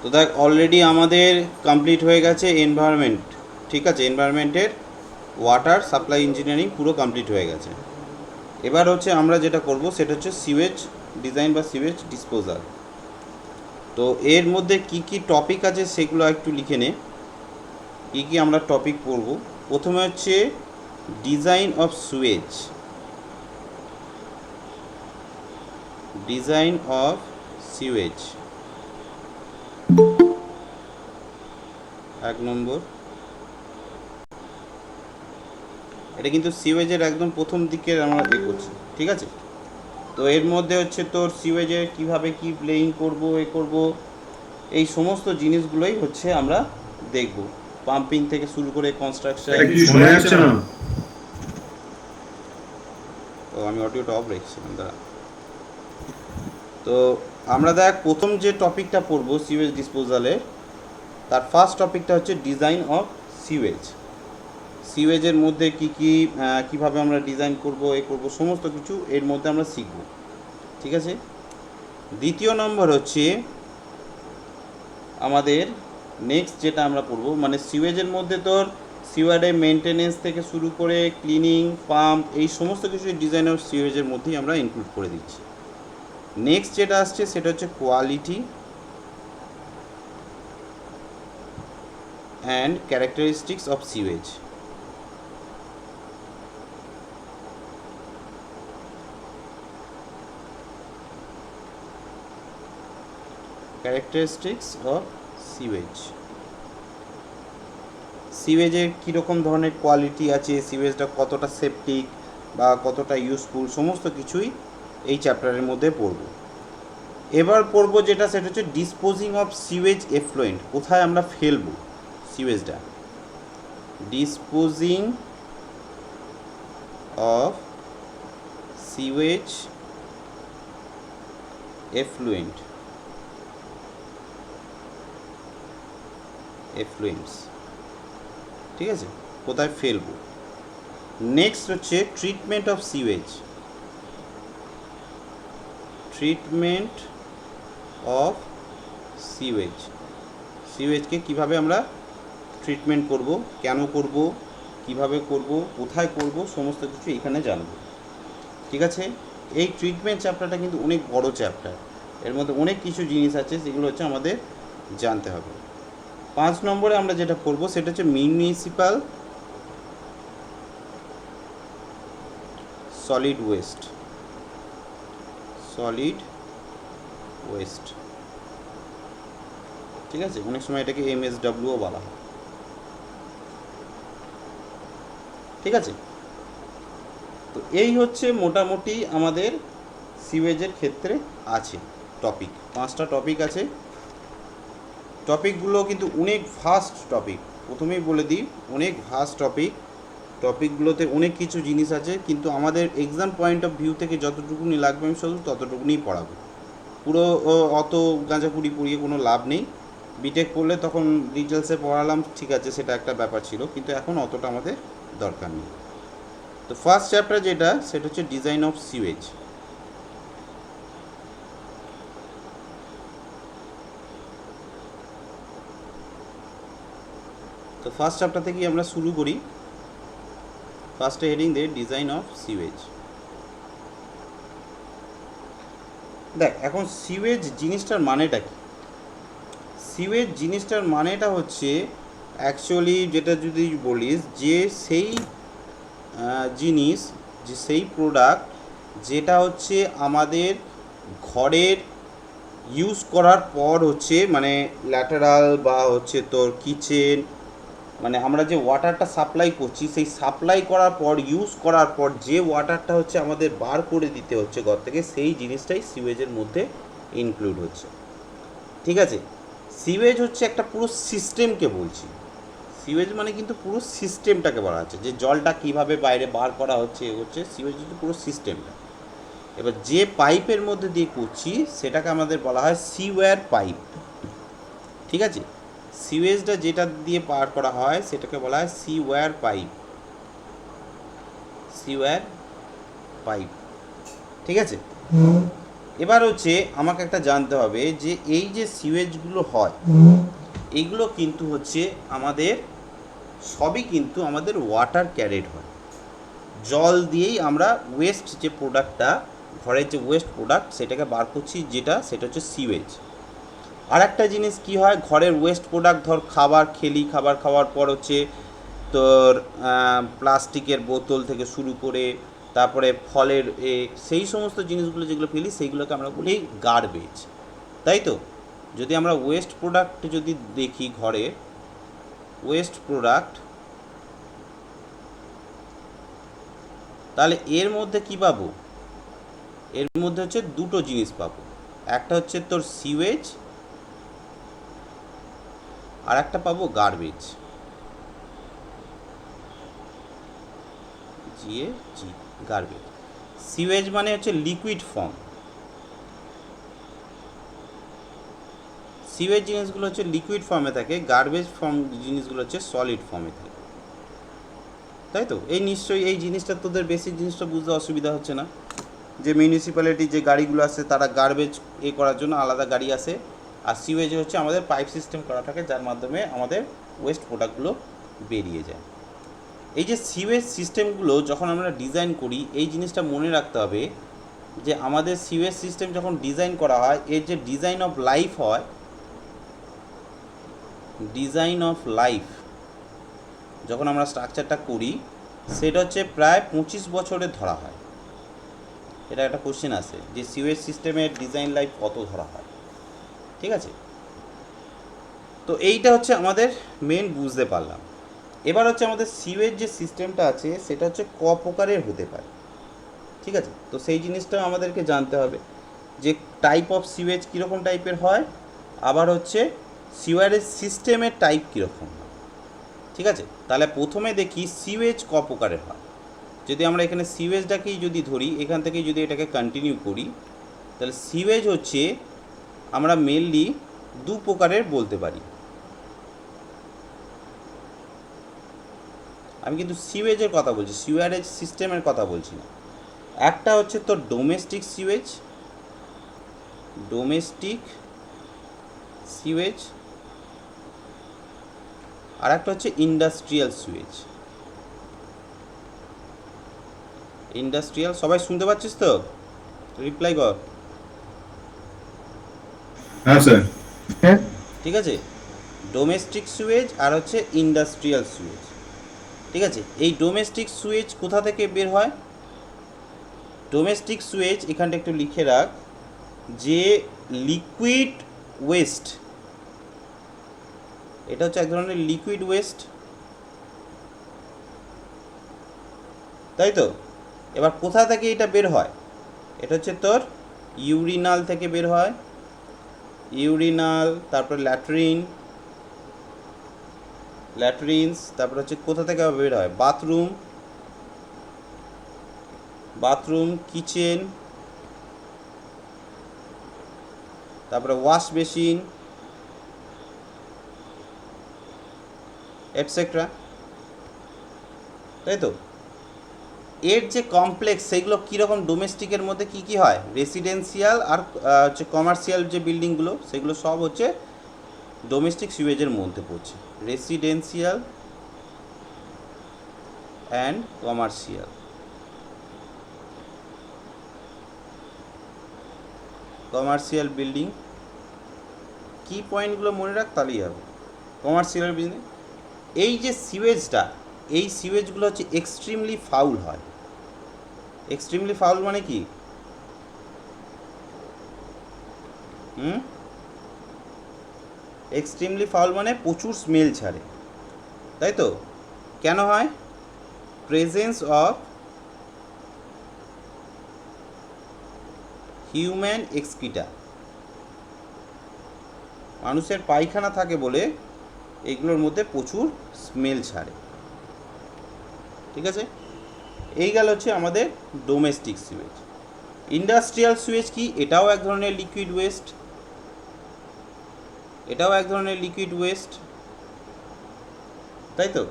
তো দেখ অলরেডি আমাদের কমপ্লিট হয়ে গেছে এনভায়রনমেন্ট, ঠিক আছে, এনভায়রনমেন্টের ওয়াটার সাপ্লাই ইঞ্জিনিয়ারিং পুরো কমপ্লিট হয়ে গেছে। এবার হচ্ছে আমরা যেটা করব সেটা হচ্ছে সিওয়েজ ডিজাইন বা সিওয়েজ ডিসপোজাল। তো এর মধ্যে কি কি টপিক আছে সেগুলো একটু লিখে নে, কী কী আমরা টপিক পড়ব। প্রথমে হচ্ছে design of Suez, design of sewage 1 নম্বর। এটা কিন্তু সিওয়েজের একদম প্রথম দিকের আমরা করছি, ঠিক আছে। তো এর মধ্যে হচ্ছে তোর সিওয়েজের কীভাবে কি প্লেইং করব, করব, এই সমস্ত জিনিসগুলোই হচ্ছে আমরা দেখব, পাম্পিং থেকে শুরু করে কনস্ট্রাকশন। শোনা যাচ্ছে না? তো আমি অডিওটা অফ রেখেছিলাম, দাঁড়া। তো আমরা দেখ প্রথম যে টপিকটা পড়ব সিওয়েজ ডিসপোজালের, তার ফার্স্ট টপিকটা হচ্ছে ডিজাইন অফ সিওয়েজ। সিওয়েজের মধ্যে কি কি কীভাবে আমরা ডিজাইন করব, করব, সমস্ত কিছু এর মধ্যে আমরা শিখব, ঠিক আছে। দ্বিতীয় নম্বর হচ্ছে আমাদের নেক্সট যেটা আমরা পড়ব, মানে সিওয়েজের মধ্যে তোর সিওয়ারের মেনটেনেন্স থেকে শুরু করে ক্লিনিং, পাম্প, এই সমস্ত কিছু ডিজাইন অফ সিওয়েজের মধ্যেই আমরা ইনক্লুড করে দিচ্ছি। নেক্সট যেটা আসছে সেটা হচ্ছে quality and characteristics of sewage. Characteristics of sewage, সিওয়েজের কীরকম ধরনের কোয়ালিটি আছে, সিওয়েজটা কতটা সেপটিক বা কতটা ইউজফুল, সমস্ত কিছুই এই চ্যাপ্টারের মধ্যে পড়ব। এবার পড়ব যেটা সেটা হচ্ছে ডিসপোজিং অফ সিওয়েজ এফ্লুয়েন্ট, কোথায় আমরা ফেলবো সিওয়েজটা, disposing of sewage effluent, effluents, ঠিক আছে, কোথায় ফেলবো। নেক্সট হচ্ছে treatment of sewage, treatment of sewage, সিওয়েজকে কীভাবে আমরা ট্রিটমেন্ট করব, কেন করব, কিভাবে করব, কোথায় করব, সমস্ত কিছু এখানে জানব, ঠিক আছে। এই ট্রিটমেন্ট চ্যাপ্টারটা কিন্তু অনেক বড় চ্যাপ্টার, এর মধ্যে অনেক কিছু জিনিস আছে যেগুলো হচ্ছে আমাদের জানতে হবে। 5 নম্বরে আমরা যেটা করব সেটা হচ্ছে municipal solid waste, solid waste, ঠিক আছে, অনেক সময় এটাকে MSWও বলা হয়, ঠিক আছে। তো এই হচ্ছে মোটামুটি আমাদের সিওয়েজের ক্ষেত্রে আছে টপিক, 5টা টপিক আছে। টপিকগুলো কিন্তু অনেক ভাস্ট টপিক, প্রথমেই বলে দিই অনেক ভাস্ট টপিক, টপিকগুলোতে অনেক কিছু জিনিস আছে, কিন্তু আমাদের এক্সাম পয়েন্ট অফ ভিউ থেকে যতটুকুনি লাগবে আমি শুধু ততটুকুনি পড়াবো, পুরো অত গাঁজাপুরি পড়িয়ে কোনো লাভ নেই। বিটেক পড়লে তখন ডিটেলসে পড়ালাম, ঠিক আছে, সেটা একটা ব্যাপার ছিল, কিন্তু এখন অতটা আমাদের দরকার নেই। তো ফার্স্ট চ্যাপ্টার যেটা সেটা হচ্ছে ডিজাইন অফ সিওয়েজ। তো ফার্স্ট চ্যাপ্টার থেকেই আমরা শুরু করি, ফার্স্টে heading the design of sewage. দেখ এখন সিওয়েজ জিনিসটার মানেটা কি, সিওয়েজ জিনিসটার মানেটা হচ্ছে অ্যাকচুয়ালি যেটা যদি বলিস যে সেই জিনিস, যে সেই প্রোডাক্ট যেটা হচ্ছে আমাদের ঘরের ইউজ করার পর হচ্ছে, মানে ল্যাটারাল বা হচ্ছে তোর কিচেন, মানে আমরা যে ওয়াটারটা সাপ্লাই করছি সেই সাপ্লাই করার পর, ইউজ করার পর যে ওয়াটারটা হচ্ছে আমাদের বার করে দিতে হচ্ছে ঘর থেকে, সেই জিনিসটাই সিওয়েজের মধ্যে ইনক্লুড হচ্ছে, ঠিক আছে। সিওয়েজ হচ্ছে একটা পুরো সিস্টেমকে বলছি, সিওয়েজ মানে কিন্তু পুরো সিস্টেমটাকে বলা হচ্ছে, যে জলটা কীভাবে বাইরে বার করা হচ্ছে সিওয়েজ হচ্ছে পুরো সিস্টেমটা। এবার যে পাইপের মধ্যে দিয়ে করছি সেটাকে আমাদের বলা হয় সিওয়্যার পাইপ, ঠিক আছে। সিওয়েজটা যেটা দিয়ে পার করা হয় সেটাকে বলা হয় সিওয়্যার পাইপ, সিওয়্যার পাইপ, ঠিক আছে। এবার হচ্ছে আমাকে একটা জানতে হবে যে এই যে সিওয়েজগুলো হয় এইগুলো কিন্তু হচ্ছে আমাদের সবই কিন্তু আমাদের ওয়াটার ক্যারিড হয়, জল দিয়েই আমরা ওয়েস্ট যে প্রোডাক্টটা, ঘরের যে ওয়েস্ট প্রোডাক্ট সেটাকে বার করছি, সেটা হচ্ছে সিওয়েজ। আর একটা জিনিস কি হয়, ঘরের ওয়েস্ট প্রোডাক্ট, ধর খাবার খেলি, খাবার খাওয়ার পর হচ্ছে তোর প্লাস্টিকের বোতল থেকে শুরু করে তারপরে ফলের সেই সমস্ত জিনিসগুলো যেগুলো ফেলি সেইগুলোকে আমরা বলি গার্বেজ, তাই তো? যদি আমরা ওয়েস্ট প্রোডাক্ট যদি দেখি, ঘরে ওয়েস্ট প্রোডাক্ট, তাহলে এর মধ্যে কি পাবো? এর মধ্যে হচ্ছে দুটো জিনিস পাবো, একটা হচ্ছে তোর সিওয়েজ আর একটা পাবো গার্বেজ, জি গার্বেজ। সিওয়েজ মানে হচ্ছে লিকুইড ফর্ম, সিওয়েজ জিনিসগুলো হচ্ছে লিকুইড ফর্মে থাকে, গার্বেজ ফর্ম জিনিসগুলো হচ্ছে সলিড ফর্মে থাকে, তাই তো? এই নিশ্চয়ই এই জিনিসটা তোদের বেসিক জিনিসটা বুঝতে অসুবিধা হচ্ছে না, যে মিউনিসিপ্যালিটি যে গাড়িগুলো আছে তারা গার্বেজ করার জন্য আলাদা গাড়ি আসে, আর সিওয়েজ হচ্ছে আমাদের পাইপ সিস্টেম করা থাকে যার মাধ্যমে আমাদের ওয়েস্ট প্রোডাক্টগুলো বেরিয়ে যায়। এই যে সিওয়েজ সিস্টেমগুলো যখন আমরা ডিজাইন করি, এই জিনিসটা মনে রাখতে হবে যে আমাদের সিওয়েজ সিস্টেম যখন ডিজাইন করা হয়, এর যে ডিজাইন অফ লাইফ হয়, ডিজাইন অফ লাইফ যখন আমরা স্ট্রাকচারটা করি সেটা হচ্ছে প্রায় 25 বছরের ধরা হয়। এটা একটা কোশ্চেন আছে যে সিওয়েজ সিস্টেমের ডিজাইন লাইফ কত ধরা হয়, ঠিক আছে? তো এইটা হচ্ছে আমাদের মেন বুঝতে পারলাম। এবার হচ্ছে আমাদের সিওয়েজ যে সিস্টেমটা আছে সেটা হচ্ছে ক প্রকারের হতে পারে, ঠিক আছে? তো সেই জিনিসটা আমাদেরকে জানতে হবে যে টাইপ অফ সিওয়েজ কীরকম টাইপের হয়, আবার হচ্ছে সিওয়ারেজ সিস্টেমের টাইপ কীরকম হয়, ঠিক আছে? তাহলে প্রথমে দেখি সিওয়েজ ক প্রকারের হয়। যদি আমরা এখানে সিওয়েজটাকেই যদি ধরি, এখান থেকেই যদি এটাকে কন্টিনিউ করি, তাহলে সিওয়েজ হচ্ছে আমরা মেনলি দু প্রকারের বলতে পারি। আমি কিন্তু সিওয়েজের কথা বলছি, সিওয়ারেজ সিস্টেমের কথা বলছি না। একটা হচ্ছে তোর ডোমেস্টিক সিওয়েজ, ডোমেস্টিক সিওয়েজ, আর একটা হচ্ছে ইন্ডাস্ট্রিয়াল সুয়েজ। ইন্ডাস্ট্রিয়াল, সবাই শুনতে পাচ্ছিস তো? রিপ্লাই কর। হ্যাঁ স্যার। ঠিক আছে, ডোমেস্টিক সুয়েজ আর হচ্ছে ইন্ডাস্ট্রিয়াল সুয়েজ, ঠিক আছে? এই ডোমেস্টিক সুয়েজ কোথা থেকে বের হয়? ডোমেস্টিক সুয়েজ এখানটা একটু লিখে রাখ, যে লিকুইড ওয়েস্ট, এটা হচ্ছে এক ধরনের লিকুইড ওয়েস্ট, তাই তো? এবার কোথা থেকে এটা বের হয়? এটা হচ্ছে তোর ইউরিনাল থেকে বের হয়, ইউরিনাল, তারপর ল্যাট্রিনস, তারপর হচ্ছে কোথা থেকে বের হয়? বাথরুম, কিচেন, তারপরে ওয়াশ বেসিন, এটসেট্রা, তাই তো? এর যে কমপ্লেক্স সেইগুলো কীরকম, ডোমেস্টিকের মধ্যে কী কী হয়? রেসিডেন্সিয়াল আর হচ্ছে কমার্শিয়াল যে বিল্ডিংগুলো সেগুলো সব হচ্ছে ডোমেস্টিক সিওয়েজের মধ্যে পড়ছে, রেসিডেন্সিয়াল অ্যান্ড কমার্শিয়াল বিল্ডিং। কি পয়েন্টগুলো মনে রাখ, তাহলেই হবে। কমার্শিয়াল বিল্ডিং, এই যে সিওয়েজটা, এই সিওয়েজগুলো হচ্ছে এক্সট্রিমলি ফাউল হয়। এক্সট্রিমলি ফাউল মানে কি? এক্সট্রিমলি ফাউল মানে প্রচুর স্মেল ছাড়ে, তাই তো? কেন হয়? প্রেজেন্স অফ হিউম্যান এক্সক্রিটা, মানুষের পায়খানা থাকে বলে এইগুলোর মধ্যে প্রচুর স্মেল ছাড়ে, ঠিক আছে? এই গেল হচ্ছে আমাদের ডোমেস্টিক সুয়েজ। ইন্ডাস্ট্রিয়াল সুয়েজ কি? এটাও এক ধরনের লিকুইড ওয়েস্ট, তাই তো?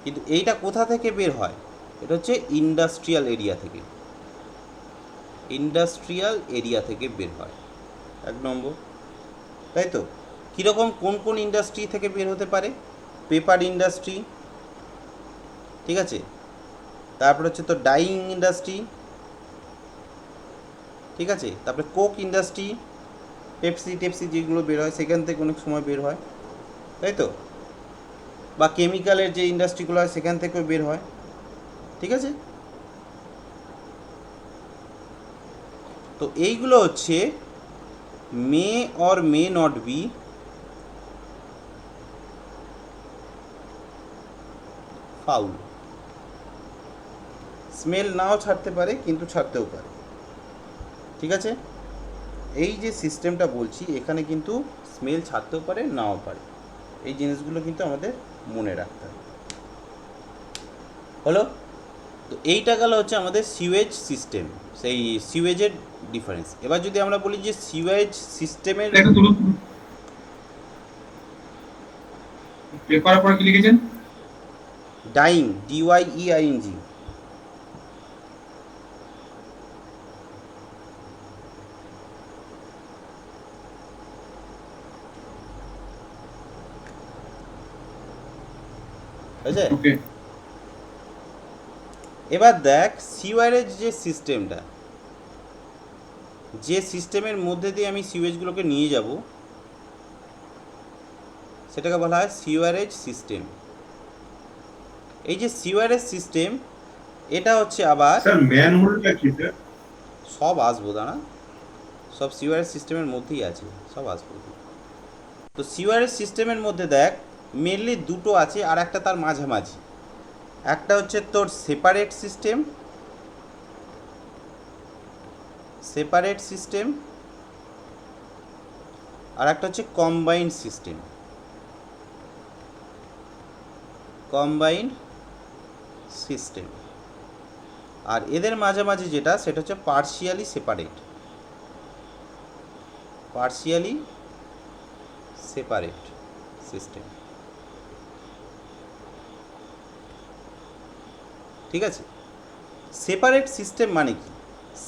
কিন্তু এইটা কোথা থেকে বের হয়? এটা হচ্ছে ইন্ডাস্ট্রিয়াল এরিয়া থেকে। ইন্ডাস্ট্রিয়াল এরিয়া থেকে বের হয়, 1 নম্বর। তাই তো, কীরকম কোন কোন ইন্ডাস্ট্রি থেকে বের হতে পারে? পেপার ইন্ডাস্ট্রি, ঠিক আছে, তারপরে হচ্ছে তো ডাইং ইন্ডাস্ট্রি, ঠিক আছে, তারপরে কোক ইন্ডাস্ট্রি, পেপসি টেপসি যেগুলো বের হয় সেখান থেকে অনেক সময় বের হয়, তাই তো, বা কেমিক্যালের যে ইন্ডাস্ট্রিগুলো হয় সেখান থেকেও বের হয়, ঠিক আছে। তো এইগুলো হচ্ছে may or may not be foul, smell নাও ছাড়তে পারে কিন্তু ছাড়তেও পারে, ঠিক আছে। এই যে সিস্টেমটা বলছি এখানে কিন্তু স্মেল ছাড়তেও পারে নাও পারে, এই জিনিসগুলো কিন্তু আমাদের মনে রাখতে হবে, হলো। তো এইটা গেল হচ্ছে আমাদের সিওয়েজ সিস্টেম, সেই সিওয়েজের ডিফারেন্স। এবার যদি আমরা বলি যে সিওয়েজ সিস্টেমের পেপার পর কি লিখেছেন? ডাইং, DYEING, হয়েছে। ওকে, এবার দেখ সিওয়ারেজ যে সিস্টেমটা, যে সিস্টেমের মধ্যে দিয়ে আমি সিওয়েজগুলোকে নিয়ে যাব সেটাকে বলা হয় সিওয়ারেজ সিস্টেম। এই যে সিওয়ারেজ সিস্টেম এটা হচ্ছে আবার স্যার ম্যানহোলটা কি স্যার? সব আসবো, দাঁড়া, সব সিওয়ারেজ সিস্টেমের মধ্যেই আছে, সব আসবো। তো সিওয়ারেজ সিস্টেমের মধ্যে দেখ মেনলি দুটো আছে আর একটা তার মাঝামাঝি, একটা হচ্ছে তোর সেপারেট সিস্টেম, সেপারেট সিস্টেম, আর একটা হচ্ছে কম্বাইন্ড সিস্টেম, কম্বাইন্ড সিস্টেম। আর এদের মাঝামাঝি যেটা সেটা হচ্ছে partially separate, partially separate system, ঠিক আছে। সেপারেট সিস্টেম মানে কি?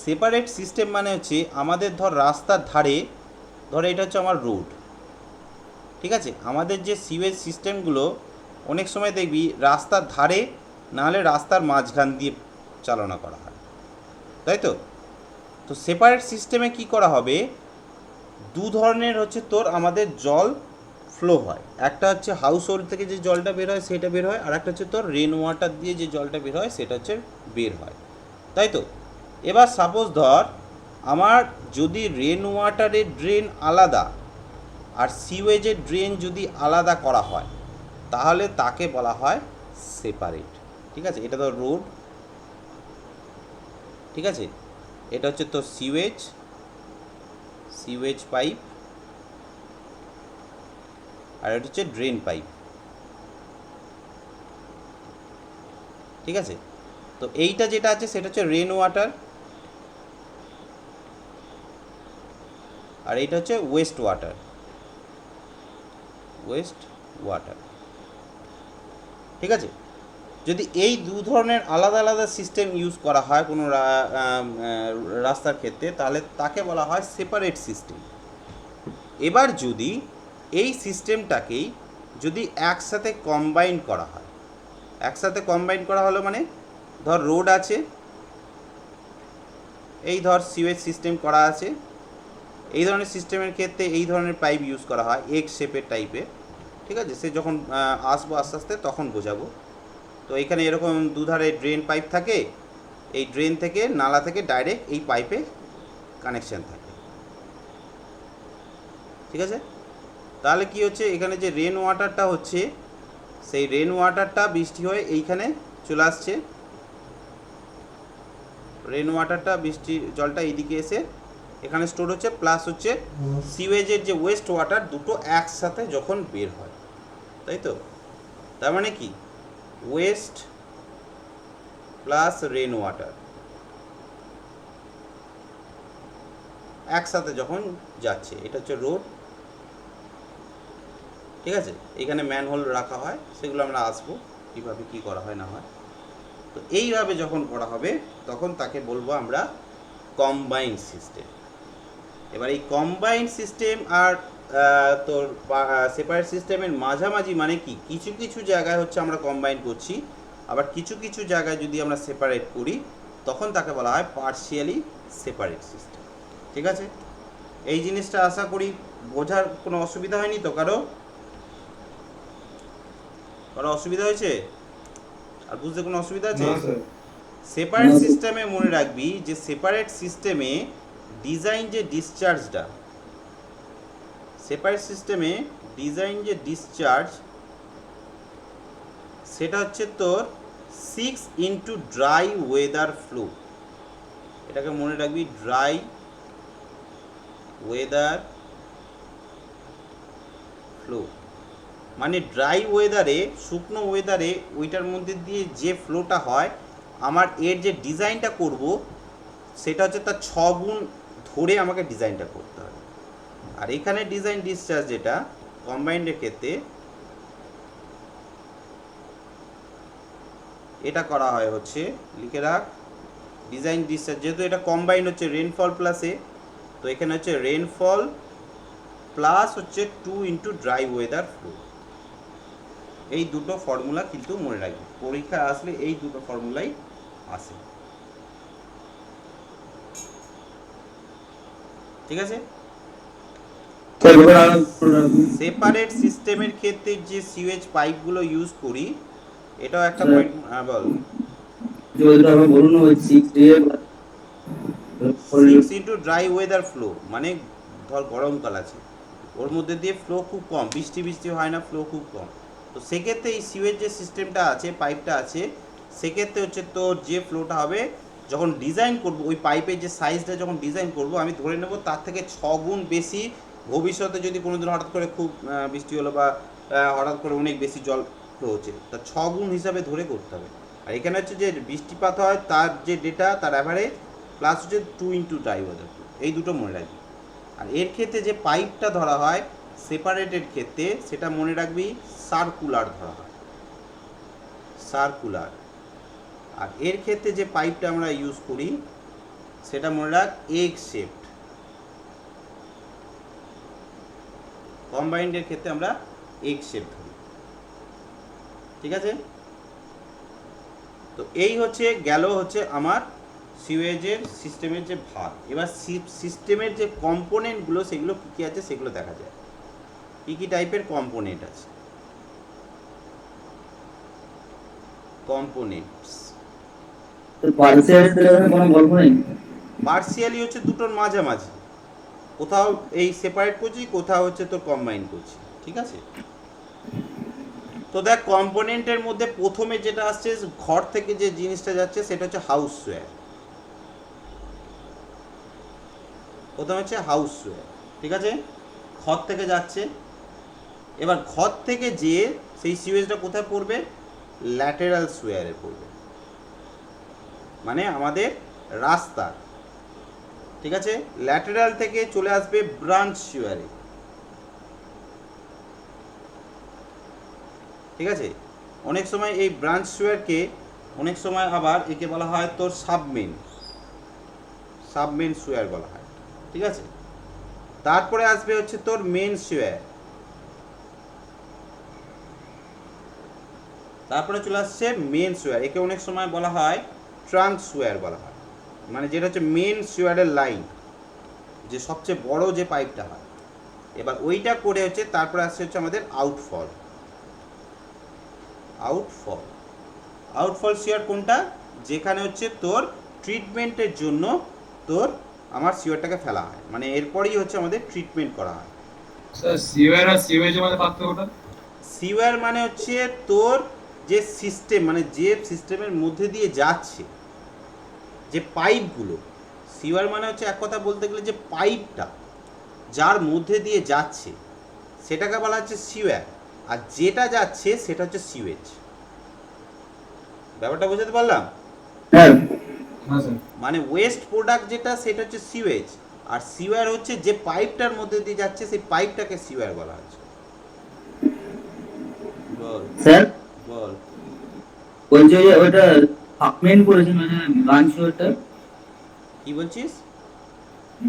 সেপারেট সিস্টেম মানে হচ্ছে আমাদের ধর রাস্তার ধারে, ধর এটা হচ্ছে আমার রোড, ঠিক আছে, আমাদের যে সিওয়েজ সিস্টেমগুলো অনেক সময় দেখবি রাস্তার ধারে নাহলে রাস্তার মাঝখান দিয়ে চালনা করা হয়, তাই তো। তো সেপারেট সিস্টেমে কি করা হবে, দু ধরনের হচ্ছে তোর আমাদের জল ফ্লো হয়, একটা হচ্ছে হাউস হোল্ড থেকে যে জলটা বের হয় সেটা বের হয়, আর একটা হচ্ছে তোর রেন ওয়াটার দিয়ে যে জলটা বের হয় সেটা হচ্ছে বের হয়, তাই তো। এবার সাপোজ ধর আমার যদি রেন ওয়াটারের ড্রেন আলাদা আর সিওয়েজের ড্রেন যদি আলাদা করা হয় তাহলে তাকে বলা হয় সেপারেট, ঠিক আছে। এটা ধর রোড, ঠিক আছে, এটা হচ্ছে তোর সিওয়েজ, সিওয়েজ পাইপ, আর এটা হচ্ছে ড্রেন পাইপ, ঠিক আছে। তো এইটা যেটা আছে সেটা হচ্ছে রেন ওয়াটার, আর এইটা হচ্ছে ওয়েস্ট ওয়াটার, ওয়েস্ট ওয়াটার, ঠিক আছে। যদি এই দু ধরনের আলাদা আলাদা সিস্টেম ইউজ করা হয় কোনো রাস্তার ক্ষেত্রে তাহলে তাকে বলা হয় সেপারেট সিস্টেম। এবার যদি এই সিস্টেমটাকেই যদি একসাথে কম্বাইন করা হয়, একসাথে কম্বাইন করা হলো মানে ধর রোড আছে, এই ধর সিওয়েজ সিস্টেম করা আছে, এই ধরনের সিস্টেমের ক্ষেত্রে এই ধরনের পাইপ ইউজ করা হয় এক্স শেপের টাইপের, ঠিক আছে, সে যখন আসবো আস্তে আস্তে তখন বোঝাবো। তো এখানে এরকম দুধারে ড্রেন পাইপ থাকে, এই ড্রেন থেকে নালা থেকে ডাইরেক্ট এই পাইপে কানেকশান থাকে, ঠিক আছে। তাহলে কি হচ্ছে, এখানে যে রেন ওয়াটারটা হচ্ছে সেই রেন ওয়াটারটা বৃষ্টি হয়ে এইখানে চলে আসছে, রেন ওয়াটারটা বৃষ্টির জলটা এইদিকে এসে এখানে স্টোর হচ্ছে, প্লাস হচ্ছে সিওয়েজের যে ওয়েস্ট ওয়াটার দুটো একসাথে যখন বের হয়, তাই তো। তার মানে কি ওয়েস্ট প্লাস রেন ওয়াটার একসাথে যখন যাচ্ছে, এটা হচ্ছে রোড, ঠিক আছে। এখানে ম্যানহোল রাখা হয়, সেগুলো আমরা আসবো কীভাবে কী করা হয় না হয়। তো এইভাবে যখন করা হবে তখন তাকে বলবো আমরা কম্বাইন্ড সিস্টেম। এবার এই কম্বাইন্ড সিস্টেম আর তোর সেপারেট সিস্টেমের মাঝামাঝি মানে কি, কিছু কিছু জায়গায় হচ্ছে আমরা কম্বাইন করছি, আবার কিছু কিছু জায়গায় যদি আমরা সেপারেট করি তখন তাকে বলা হয় পার্শিয়ালি সেপারেট সিস্টেম। ঠিক আছে, এই জিনিসটা আশা করি বোঝার কোনো অসুবিধা হয়নি তো? কারো অসুবিধা হয়েছে? আর বুঝতে কোনো অসুবিধা আছে? না স্যার। সেপারেট সিস্টেমে মনে রাখবি যে সেপারেট সিস্টেমে ডিজাইন যে ডিসচার্জটা, সেপারেট সিস্টেমে ডিজাইন যে ডিসচার্জ সেটা হচ্ছে তোর 6 ইন্টু ড্রাই ওয়েদার ফ্লো। এটাকে মনে রাখবি, ড্রাই ওয়েদার ফ্লো। মানে ড্রাই ওয়েদারে, শুকনো ওয়েদারে ওইটার মধ্যে দিয়ে যে ফ্লোটা হয়, আমার এর যে ডিজাইনটা করব সেটা হচ্ছে তার 6 গুণ ধরে আমাকে ডিজাইনটা করতে হবে। আর এখানে ডিজাইন ডিসচার্জ যেটা কম্বাইন্ডের ক্ষেত্রে এটা করা হয় হচ্ছে, লিখে রাখ, ডিজাইন ডিসচার্জ যেহেতু এটা কম্বাইন্ড হচ্ছে রেনফল প্লাসে, তো এখানে হচ্ছে রেনফল প্লাস হচ্ছে 2 ইন্টু ড্রাই ওয়েদার ফ্লো। এই দুটো ফর্মুলা কিন্তু মনে রাখবি, পরীক্ষায় আসলে এই দুটো ফর্মুলাই আসে। ঠিক আছে, সেপারেট সিস্টেমের ক্ষেত্রে যে সিওয়েজ পাইপগুলো ইউজ করি, এটাও একটা পয়েন্ট। হ্যাঁ বল। 6 ইন্টু ড্রাই ওয়েদার ফ্লো মানে ধর গরমকাল আছে, ওর মধ্যে দিয়ে ফ্লো খুব কম, বৃষ্টি বৃষ্টি হয় না, ফ্লো খুব কম। তো সেক্ষেত্রে এই সিওয়েজ যে সিস্টেমটা আছে, পাইপটা আছে, সেক্ষেত্রে হচ্ছে তোর যে ফ্লোটা হবে যখন ডিজাইন করব, ওই পাইপের যে সাইজটা যখন ডিজাইন করব, আমি ধরে নেব তার থেকে 6 গুণ বেশি ভবিষ্যতে যদি কোনো দিন হঠাৎ করে খুব বৃষ্টি হলো বা হঠাৎ করে অনেক বেশি জল ফ্লো হচ্ছে, তা 6 গুণ হিসাবে ধরে করতে হবে। আর এখানে হচ্ছে যে বৃষ্টিপাত হয় তার যে ডেটা, তার অ্যাভারেজ প্লাস হচ্ছে 2 ইন্টু ড্রাই ওয়েদার, এই দুটো মনে রাখবি। আর এর ক্ষেত্রে যে পাইপটা ধরা হয় সেপারেটেড ক্ষেত্রে, সেটা মনে রাখবি সার্কুলার ধরা হয়, সার্কুলার। আর এর ক্ষেত্রে যে পাইপটা আমরা ইউজ করি সেটা মনে রাখ এগ শেপড। কম্বাইন্ডের ক্ষেত্রে আমরা এগ শেপ ধরি। ঠিক আছে, তো এই হচ্ছে গেল হচ্ছে আমার সিওয়েজের সিস্টেমের যে ভাগ। এবার সিস্টেমের যে কম্পোনেন্টগুলো সেগুলো কী কী আছে সেগুলো দেখা যায়, কী কী টাইপের কম্পোনেন্ট আছে। কম্পোনেন্টস পার্সিয়ালি হচ্ছে দুটোর মাঝামাঝি, কোথাও এই সেপারেট করছি, কোথাও হচ্ছে তোর কম্বাইন করছি। ঠিক আছে, তো দেখ কম্পোনেন্টের মধ্যে প্রথমে যেটা আসছে ঘর থেকে যে জিনিসটা যাচ্ছে সেটা হচ্ছে হাউস সোয়ার। প্রথমে হচ্ছে হাউস সোয়ার, ঠিক আছে, ঘর থেকে যাচ্ছে। এবার ঘর থেকে যে সেই সিওয়েজটা কোথায় পড়বে, ল্যাটেরাল সোয়ারে পড়বে, মানে আমাদের রাস্তা। ঠিক আছে, ল্যাটেরাল থেকে চলে আসবে ব্রাঞ্চ সোয়ারে। ঠিক আছে, অনেক সময় এই ব্রাঞ্চ সোয়ারকে, অনেক সময় আবার একে বলা হয় তোর সাবমেন, সাবমেন সোয়ার বলা হয়। ঠিক আছে, তারপরে আসবে হচ্ছে তোর মেন সোয়ার, তারপরে চলে আসছে মেন সোয়ার, একে অনেক সময় বলা হয় ট্রাঙ্ক সোয়ার বলা হয়, মানে যেটা হচ্ছে মেন সোয়ারের লাইন, যে সবচেয়ে বড় যে পাইপটা হয়। এবার ওইটা করে হচ্ছে তারপরে আসছে হচ্ছে আমাদের আউটফল। আউটফল, আউটফল সিওয়ার কোনটা, যেখানে হচ্ছে তোর ট্রিটমেন্টের জন্য তোর আমার সিওয়ারটাকে ফেলা হয়, মানে এরপরেই হচ্ছে আমাদের ট্রিটমেন্ট করা হয়। স্যার সিওয়ার আর সিওয়েজের মধ্যে পার্থক্যটা? সিওয়ার মানে হচ্ছে তোর যে সিস্টেম, মানে যে সিস্টেমের মধ্যে দিয়ে যাচ্ছে যে পাইপগুলো, সিওয়ার মানে হচ্ছে এক কথা বলতে গেলে যে পাইপটা যার মধ্যে দিয়ে যাচ্ছে সেটাকে বলা হচ্ছে সিওয়ার, আর যেটা যাচ্ছে সেটা হচ্ছে সিওয়েজ। ব্যাপারটা বোঝাতে পারলাম? হ্যাঁ স্যার। মানে ওয়েস্ট প্রোডাক্ট যেটা সেটা হচ্ছে সিওয়েজ, আর সিওয়ার হচ্ছে যে পাইপটার মধ্যে দিয়ে যাচ্ছে সেই পাইপটাকে সিওয়ার বলা হচ্ছে। বল স্যার, বল। বলছি যে ওইটা সাবমেন করেছেন, মানে ব্রাঞ্চ ওইটা কি বলছিস?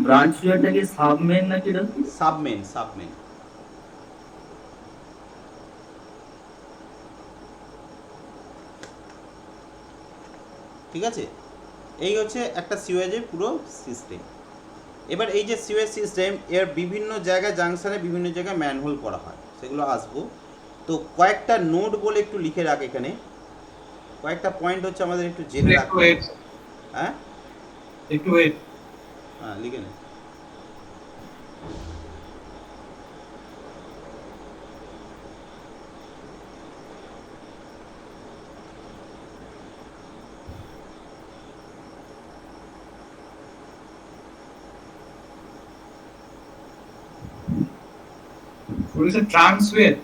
ব্রাঞ্চ সুয়ারটা কি সাবমেন নাকি এটা? সাবমেন, সাবমেন। ঠিক আছে, এই হচ্ছে একটা সিওয়েজের পুরো সিস্টেম। এবার এই যে সিওয়েজ সিস্টেম, এর বিভিন্ন জায়গায় জাংশনে বিভিন্ন জায়গায় ম্যানহোল করা হয়, সেগুলো আসবো। তো কয়েকটা নোড বলে একটু লিখে রাখ এখানে, কয়েকটা পয়েন্ট হচ্ছে আমাদের একটু জেনে একটু রাখতে ওয়েট, হবে। হ্যাঁ একটু ওয়েট। হ্যাঁ, লিখে নে। বলেছে ট্রান্সওয়েট,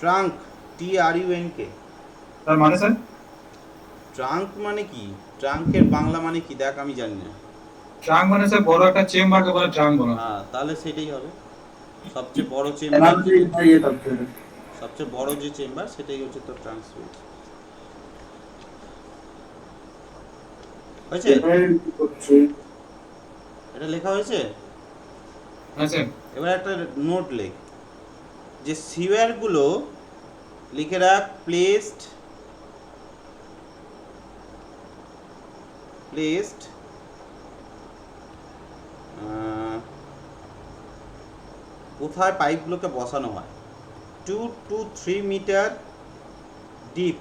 ট্রাঙ্ক, TRUNK। তার মানে স্যার? ট্রাঙ্ক মানে কি? ট্রাঙ্কের বাংলা মানে কি দেখ, আমি জানি না। ট্রাঙ্ক মানে স্যার বড় একটা চেম্বারকে বলে ট্রাঙ্ক বলা হয়। হ্যাঁ, তাহলে সেটাই হবে। সবচেয়ে বড় চেম্বার, অ্যানালজি ইয়ে থাকতে হবে। সবচেয়ে বড় যে চেম্বার সেটাই হচ্ছে তোর ট্রাঙ্ক সুইচ। হয়েছে? এবার হচ্ছে এটা লেখা হয়েছে। হ্যাঁ স্যার। এবার একটা নোট লেখ, যে সিওয়ারগুলো লিখে রাখ, প্লেসড প্লেসড কোথায় পাইপগুলোকে বসানো হয়, 2 to 3 meter deep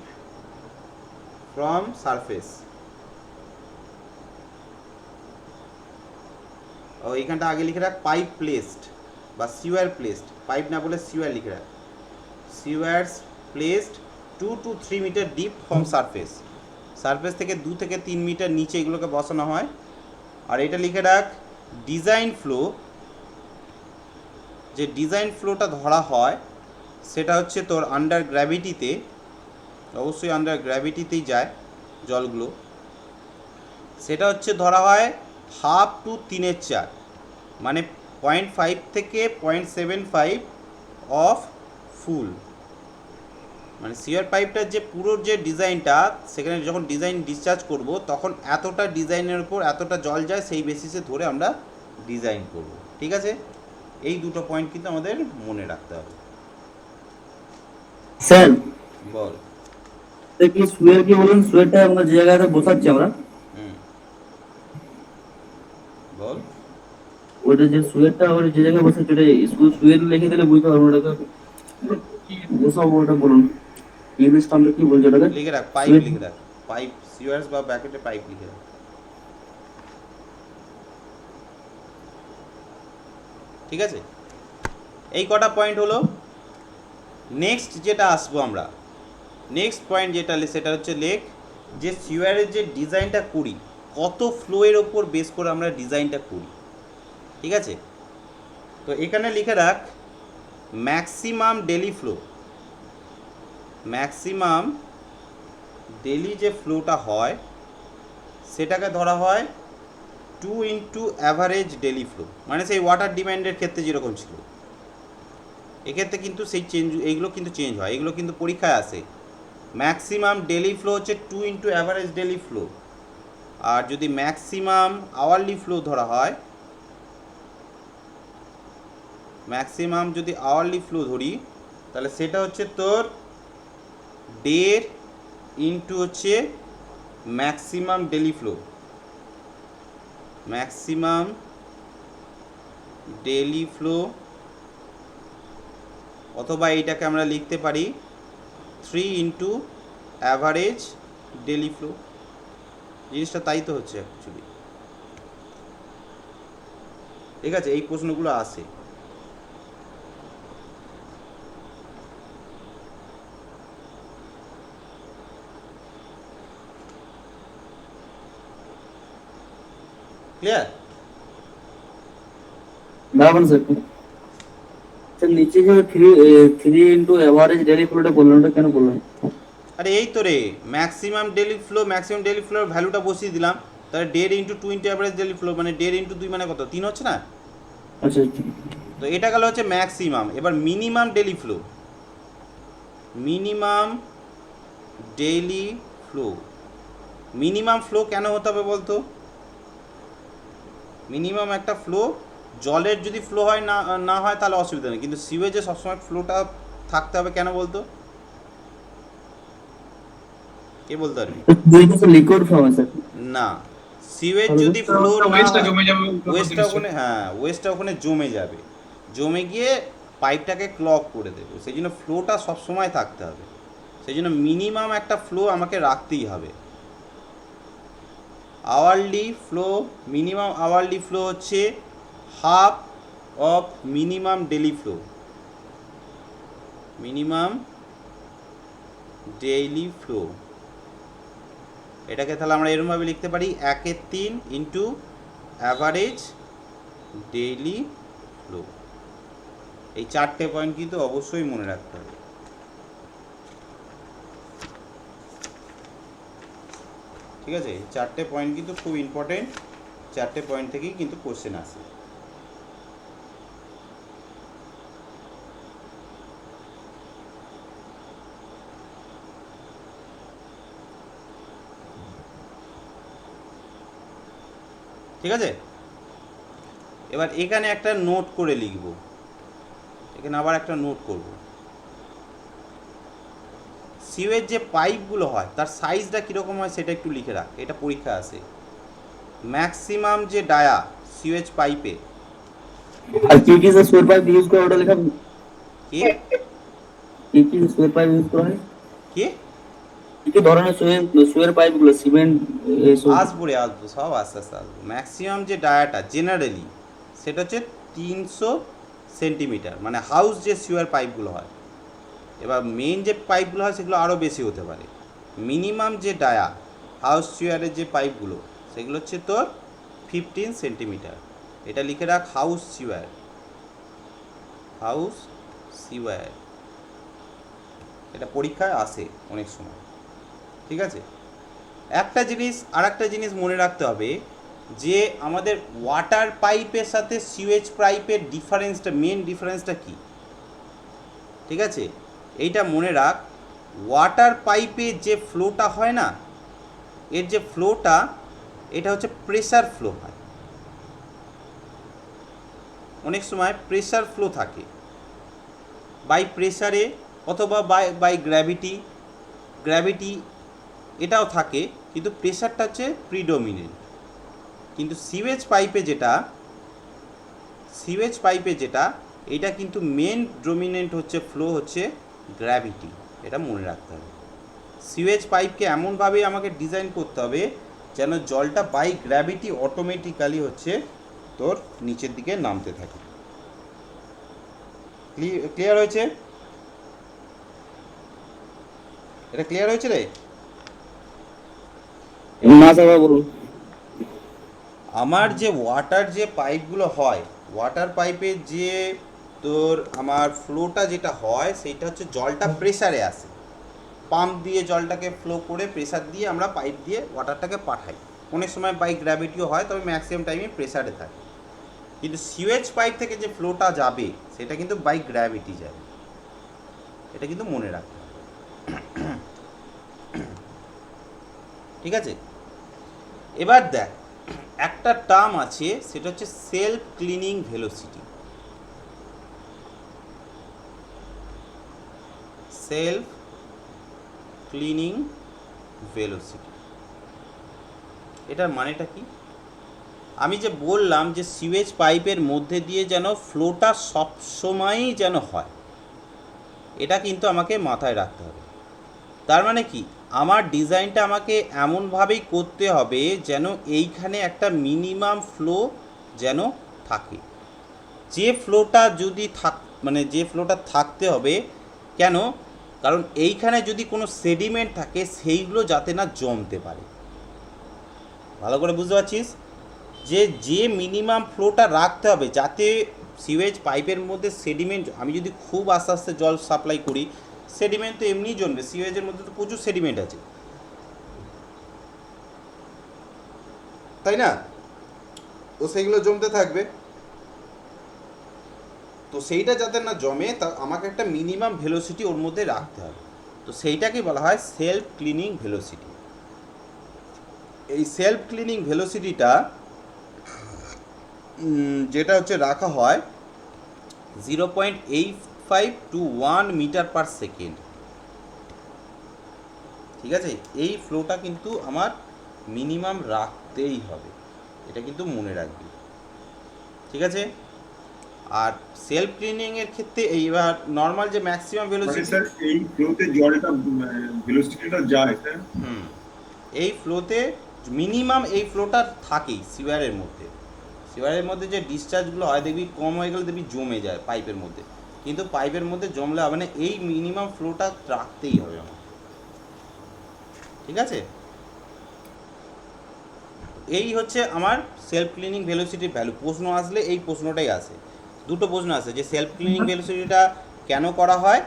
from surface. ও এইখানটা আগে লিখে রাখ পাইপ প্লেসড বা সিওয়ার প্লেসড, পাইপ না বলে সিওয়ার লিখে রাখ। Sewers placed 2 to 3 meter deep from surface, surface থেকে 2 থেকে 3 মিটার নিচে এগুলোকে বসানো হয়। আর এটা লিখে রাখ ডিজাইন ফ্লো, যে ডিজাইন ফ্লোটা ধরা হয় সেটা হচ্ছে তোর আন্ডার গ্র্যাভিটিতে, অবশ্যই আন্ডার গ্র্যাভিটিতেই যায় জলগুলো, সেটা হচ্ছে ধরা হয় 1/2 to 3/4, মানে 0.5 থেকে 0.75 অফ ফুল। মানে সিওর পাইপটার যে পুরো যে ডিজাইনটা, সেখানে যখন ডিজাইন ডিসচার্জ করব তখন এতটা ডিজাইনের উপর এতটা জল যায়, সেই বেসিসে ধরে আমরা ডিজাইন করব। ঠিক আছে, এই দুটো পয়েন্ট কিন্তু আমাদের মনে রাখতে হবে। স্যার বল। কি সুয়ের কি বলুন, সুয়েরটা আমরা যে জায়গাতে বসাচ্ছি আমরা, হুম, বল। ওটা যে সুয়েরটা আমরা যে জায়গায় বসাচ্ছি ওটা শুধু সুয়ের লিখে দিলে বুঝতে পারবো না, ওটাকে কি বসাবো ওটা বলুন, ইংলিশটা আমরা কি বলছি ওটাকে? লিখে রাখ পাইপ, সুয়ের। লিখে রাখ পাইপ, সিওয়ার্স বা ব্যাকেটে পাইপ লিখে রাখ। ঠিক আছে, এই কটা পয়েন্ট হলো। নেক্সট যেটা আসবো আমরা, নেক্সট পয়েন্ট যেটা সেটা হচ্ছে লেখ, যে সিওয়ারের যে ডিজাইনটা করি, কত ফ্লোয়ের ওপর বেস করে আমরা ডিজাইনটা করি। ঠিক আছে, তো এখানে লিখে রাখ maximum daily flow, maximum daily যে ফ্লোটা হয় সেটাকে ধরা হয় 2 ইন্টু অ্যাভারেজ ডেলি ফ্লো, মানে সেই ওয়াটার ডিমান্ডের ক্ষেত্রে যেরকম ছিল, এক্ষেত্রে কিন্তু সেই চেঞ্জ, এইগুলো কিন্তু চেঞ্জ হয়, এগুলো কিন্তু পরীক্ষায় আসে। ম্যাক্সিমাম ডেলি ফ্লো হচ্ছে 2 ইন্টু অ্যাভারেজ ডেলি ফ্লো, আর যদি ম্যাক্সিমাম আওয়ারলি ফ্লো ধরা হয়, ম্যাক্সিমাম যদি আওয়ারলি ফ্লো ধরি তাহলে সেটা হচ্ছে তোর 1.5 ইন্টু হচ্ছে maximum daily flow, maximum daily flow, অথবা এইটাকে আমরা লিখতে পারি 3 ইন্টু অ্যাভারেজ ডেলি ফ্লো। জিনিসটা তাই তো হচ্ছে অ্যাকচুয়ালি। ঠিক আছে, এই প্রশ্নগুলো আসে। ক্লিয়ার? দাঁড়াবেন স্যার, স্যার নিচে যে থ্রি ইন্টু এভারেজ ডেলি ফ্লোটা বললেন, ওটা কেন বললেন? আরে এই তো রে, maximum daily flow, maximum daily floor ভ্যালুটা বসিয়ে দিলাম, তাহলে 1.5 into 2 into average daily flow, মানে 1.5 ইন্টু 2 মানে কত, 3 হচ্ছে না? আচ্ছা আচ্ছা। তো এটা গেল হচ্ছে ম্যাক্সিমাম। এবার minimum daily flow, minimum daily flow, minimum flow কেন হতে হবে বলতো? মিনিমাম একটা ফ্লো, জলের যদি ফ্লো হয় না না হয় তাহলে অসুবিধা নেই, কিন্তু সিওয়েজে সবসময় ফ্লোটা থাকতে হবে। কেন বলতো? কে বলতে পারবি? লিকুইড ফর্ম আছে স্যার। না, সিওয়েজ তাহলে যদি ফ্লো না ওয়েস্টটা হয়, জমে যাবে উপর ওয়েস্টটা নিশ্চয়ই। ওখানে, হ্যাঁ ওয়েস্টটা ওখানে জমে যাবে, জমে গিয়ে পাইপটাকে ক্লগ করে দেবে। সেই জন্য ফ্লোটা সবসময় থাকতে হবে, সেই জন্য মিনিমাম একটা ফ্লো আমাকে রাখতেই হবে। Hourly flow, minimum hourly flow হচ্ছে half of minimum daily flow, minimum daily flow. এটাকে তাহলে আমরা এরকমভাবে লিখতে পারি 1/3 ইন্টু অ্যাভারেজ ডেইলি ফ্লো। এই 4টে পয়েন্ট কিন্তু অবশ্যই মনে রাখতে হবে। ঠিক আছে, এই 4টে পয়েন্ট কিন্তু খুব ইম্পর্টেন্ট, 4টে পয়েন্ট থেকেই কিন্তু কোশ্চেন আসে। ঠিক আছে, এবার এখানে একটা নোট করে লিখব, এখানে আবার একটা নোট করব। সিওয়ের যে পাইপগুলো হয় তার সাইজটা কীরকম হয় সেটা একটু লিখে রাখ, এটা পরীক্ষা আসে। ম্যাক্সিমাম যে ডায়া সিওয়েজ পাইপে, আর কি কি সুইপার পাইপ ইউজ করে ওটা লেখা, কি কি সুইপার পাইপ ইউজ করা হয়, কি কি ধরনের সুইপার পাইপ গুলো, সিমেন্ট এসব? আসবো রে, আসবো, সব আস্তে আস্তে আসবো। ম্যাক্সিমাম যে ডায়াটা জেনারেলি সেটা হচ্ছে 300 সেন্টিমিটার, মানে হাউস যে সিওয়ার পাইপগুলো হয়। এবার মেইন যে পাইপগুলো হয় সেগুলো আরও বেশি হতে পারে। মিনিমাম যে ডায়া হাউস সিওয়ারের যে পাইপগুলো সেগুলো হচ্ছে তোর 15 সেন্টিমিটার। এটা লিখে রাখ, হাউস সিওয়ার, হাউস সিওয়ার। এটা পরীক্ষায় আসে অনেক সময়। ঠিক আছে, একটা জিনিস, আর একটা জিনিস মনে রাখতে হবে যে আমাদের ওয়াটার পাইপের সাথে সিওয়েজ পাইপের ডিফারেন্সটা, মেন ডিফারেন্সটা কী। ঠিক আছে, এইটা মনে রাখ, ওয়াটার পাইপে যে ফ্লোটা হয় না, এর যে ফ্লোটা এটা হচ্ছে প্রেসার ফ্লো হয়, অনেক সময় প্রেসার ফ্লো থাকে বাই প্রেসারে অথবা বাই গ্র্যাভিটি এটাও থাকে, কিন্তু প্রেসারটা হচ্ছে প্রিডোমিনেন্ট। কিন্তু সিওয়েজ পাইপে যেটা এটা কিন্তু মেন ডোমিনেন্ট হচ্ছে ফ্লো হচ্ছে গ্র্যাভিটি, এটা মনে রাখতে হবে। সিওয়েজ পাইপকে এমনভাবে আমাকে ডিজাইন করতে হবে যেন জলটা বাই গ্র্যাভিটি অটোমেটিক্যালি হচ্ছে তোর নিচের দিকে নামতে থাকে। ক্লিয়ার হয়েছে? এটা ক্লিয়ার হয়েছে রে? না স্যার বলুন। আমার যে ওয়াটার যে পাইপগুলো হয়, ওয়াটার পাইপে যে তোর আমার ফ্লোটা যেটা হয় সেইটা হচ্ছে জলটা প্রেসারে আসে, পাম্প দিয়ে জলটাকে ফ্লো করে প্রেসার দিয়ে আমরা পাইপ দিয়ে ওয়াটারটাকে পাঠাই। অনেক সময় বাই গ্র্যাভিটিও হয়, তবে ম্যাক্সিমাম টাইমে প্রেসারে থাকে। কিন্তু সিওয়েজ পাইপ থেকে যে ফ্লোটা যাবে সেটা কিন্তু বাই গ্র্যাভিটি যাবে, এটা কিন্তু মনে রাখতে হবে। ঠিক আছে, এবার দেখ একটা টার্ম আছে, সেটা হচ্ছে self cleaning velocity. Self cleaning velocity, এটার মানেটা কি? আমি যে বললাম যে সিওয়েজ পাইপের মধ্যে দিয়ে যেন ফ্লোটা সবসময়ই যেন হয়, এটা কিন্তু আমাকে মাথায় রাখতে হবে। তার মানে কি, আমার ডিজাইনটা আমাকে এমনভাবেই করতে হবে যেন এইখানে একটা মিনিমাম ফ্লো যেন থাকে। যে ফ্লোটা যদি যে ফ্লোটা থাকতে হবে কেন, কারণ এইখানে যদি কোনো সেডিমেন্ট থাকে সেইগুলো যাতে না জমতে পারে। ভালো করে বুঝতে পারছিস যে মিনিমাম ফ্লোটা রাখতে হবে যাতে সিওয়েজ পাইপের মধ্যে সেডিমেন্ট, আমি যদি খুব আস্তে আস্তে জল সাপ্লাই করি সেডিমেন্ট তো এমনিই জমবে, সিওয়েজের মধ্যে তো প্রচুর সেডিমেন্ট আছে, তাই না? তো সেইগুলো জমতে থাকবে, তো সেইটা যাতে না জমে তা আমাকে একটা মিনিমাম ভেলোসিটি ওর মধ্যে রাখতে হবে। তো সেইটাকে বলা হয় সেলফ ক্লিনিং ভেলোসিটি। এই সেলফ ক্লিনিং ভেলোসিটিটা যেটা হচ্ছে রাখা হয় 0.85 to 1 মিটার পার সেকেন্ড। ঠিক আছে, এই ফ্লোটা কিন্তু আমার মিনিমাম রাখতেই হবে, এটা কিন্তু মনে রাখবি। ঠিক আছে, আর সেলফ ক্লিনিংয়ের ক্ষেত্রে এইবার নর্মাল যে ম্যাক্সিমাম মানে ভেলোসিটি, স্যার এই ফ্লোতে জলটা ভেলোসিটিটা যায় স্যার। এই ফ্লোতে মিনিমাম এই ফ্লোটা থাকেই সিওয়ারের মধ্যে। সিওয়ারের মধ্যে যে ডিসচার্জগুলো হয় দেখবি কম হয়ে গেলে দেখবি জমে যায় পাইপের মধ্যে, কিন্তু পাইপের মধ্যে জমলে হবে না, এই মিনিমাম ফ্লোটা রাখতেই হবে আমার। ঠিক আছে, এই হচ্ছে আমার সেলফ ক্লিনিং ভেলোসিটির ভ্যালু। প্রশ্ন আসলে এই প্রশ্নটাই আসে, দুটো প্রশ্ন আসে, যে সেলফ ক্লিনিং ভেলোসিটিটা কেন করা হয়,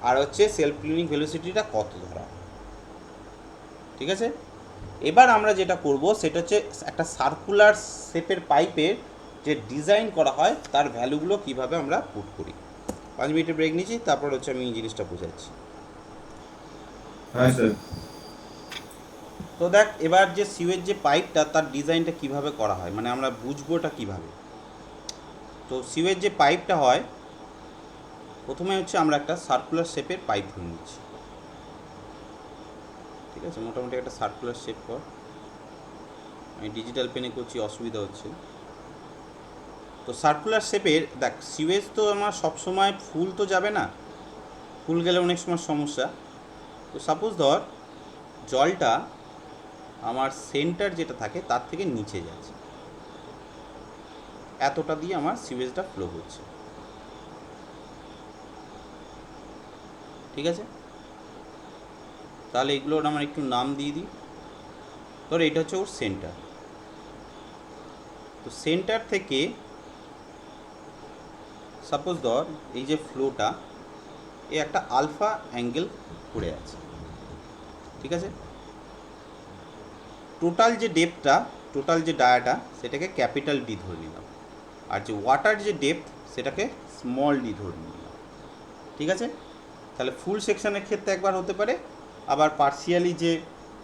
আর হচ্ছে সেলফ ক্লিনিং ভেলোসিটিটা কত ধরা হয়। ঠিক আছে, এবার আমরা যেটা করব সেটা হচ্ছে একটা সার্কুলার শেপের পাইপের যে ডিজাইন করা হয় তার ভ্যালুগুলো কিভাবে আমরা পুট করি। 5 মিনিটের ব্রেক নিচ্ছি, তারপর হচ্ছে আমি এই জিনিসটা বোঝাচ্ছি। হ্যাঁ স্যার। তো দেখ, এবার যে সিওয়েজ যে পাইপটা তার ডিজাইনটা কিভাবে করা হয়, মানে আমরা বুঝবো এটা কীভাবে। তো সিওয়েজ যে পাইপটা হয়, প্রথমে হচ্ছে আমরা একটা সার্কুলার শেপের পাইপ ধরে নিচ্ছি। ঠিক আছে, মোটামুটি একটা সার্কুলার শেপ কর। আমি ডিজিটাল পেনে করছি, অসুবিধা হচ্ছে। তো সার্কুলার শেপের দেখ, সিওয়েজ তো আমার সবসময় ফুল তো যাবে না, ফুল গেলে অনেক সময় সমস্যা। তো সাপোজ ধর জলটা আমার সেন্টার যেটা থাকে তার থেকে নিচে যাচ্ছে, এতটা দিয়ে আমার সিওয়েজটা ফ্লো হচ্ছে। ঠিক আছে, তাহলে এগুলোর আমার একটু নাম দিয়ে দিই। ধর এটা হচ্ছে ওর সেন্টার। তো সেন্টার থেকে সাপোজ ধর এই যে ফ্লোটা এ একটা আলফা অ্যাঙ্গেল করে আছে। ঠিক আছে, টোটাল যে ডেপথটা, টোটাল যে ডায়াটা সেটাকে ক্যাপিটাল ডি ধরে নিলাম, আর যে ওয়াটার যে ডেপথ সেটাকে স্মল ডি ধরে নিলাম। ঠিক আছে, তাহলে ফুল সেকশনের ক্ষেত্রে একবার হতে পারে, আবার পার্সিয়ালি যে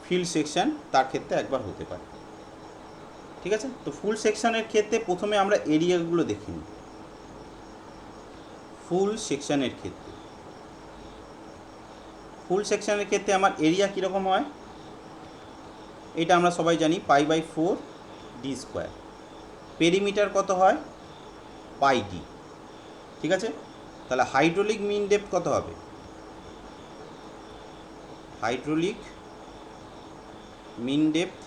ফিল্ড সেকশন তার ক্ষেত্রে একবার হতে পারে। ঠিক আছে, তো ফুল সেকশনের ক্ষেত্রে প্রথমে আমরা এরিয়াগুলো দেখে নিই। ফুল সেকশনের ক্ষেত্রে, ফুল সেকশনের ক্ষেত্রে আমার এরিয়া কীরকম হয়, এটা আমরা সবাই জানি, π/4 ডি স্কোয়ার। পেরিমিটার কত হয়, πd। ঠিক আছে, তাহলে হাইড্রোলিক মিন ডেপথ কত হবে, হাইড্রোলিক মিন ডেপথ,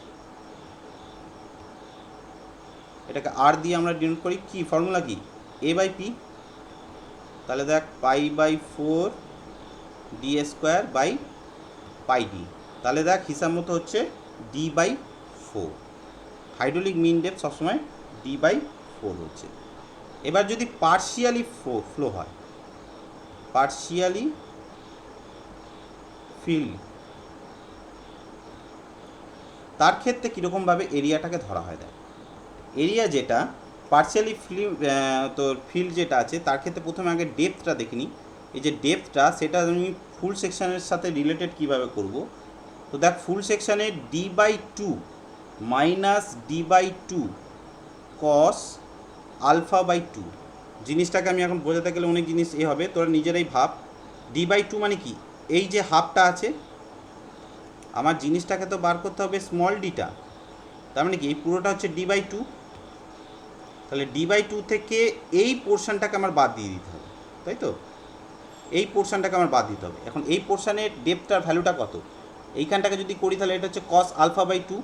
এটাকে আর দিয়ে আমরা ডিনোট করি, কি ফর্মুলা কি, a/p। তাহলে দেখ π/4 ডি স্কোয়ার বাই πd, তাহলে দেখ হিসাব মতো হচ্ছে d/4। হাইড্রোলিক মিন ডেপথ সবসময় d/4 হচ্ছে। এবার যদি পার্শিয়ালি ফ্লো হয়, পার্শিয়ালি ফিল, তার ক্ষেত্রে কীরকমভাবে এরিয়াটাকে ধরা হয়। দেখ, এরিয়া যেটা পার্শিয়ালি ফিল্ড যেটা আছে তার ক্ষেত্রে প্রথমে আগে ডেপথটা দেখে নিই। এই যে ডেপথটা সেটা আমি ফুল সেকশনের সাথে রিলেটেড কিভাবে করব। তো দেখ, ফুল সেকশানে d/2 মাইনাস d/2 কস α/2, জিনিসটাকে আমি এখন বোঝাতে গেলে অনেক জিনিস হবে, তোরা নিজেরাই ভাব। d/2 মানে কি, এই যে হাফটা আছে আমার জিনিসটাকে তো বার করতে হবে স্মল ডিটা, তার মানে কি এই পুরোটা হচ্ছে d/2। তাহলে d/2 থেকে এই পোর্শনটাকে আমার বাদ দিয়ে দিতে হবে, তাই তো, এই পোর্শনটাকে আমার বাদ দিতে হবে। এখন এই পোর্শনের ডেপথটার ভ্যালুটা কত, এইখানটাকে যদি করি তাহলে এটা হচ্ছে cos α/2।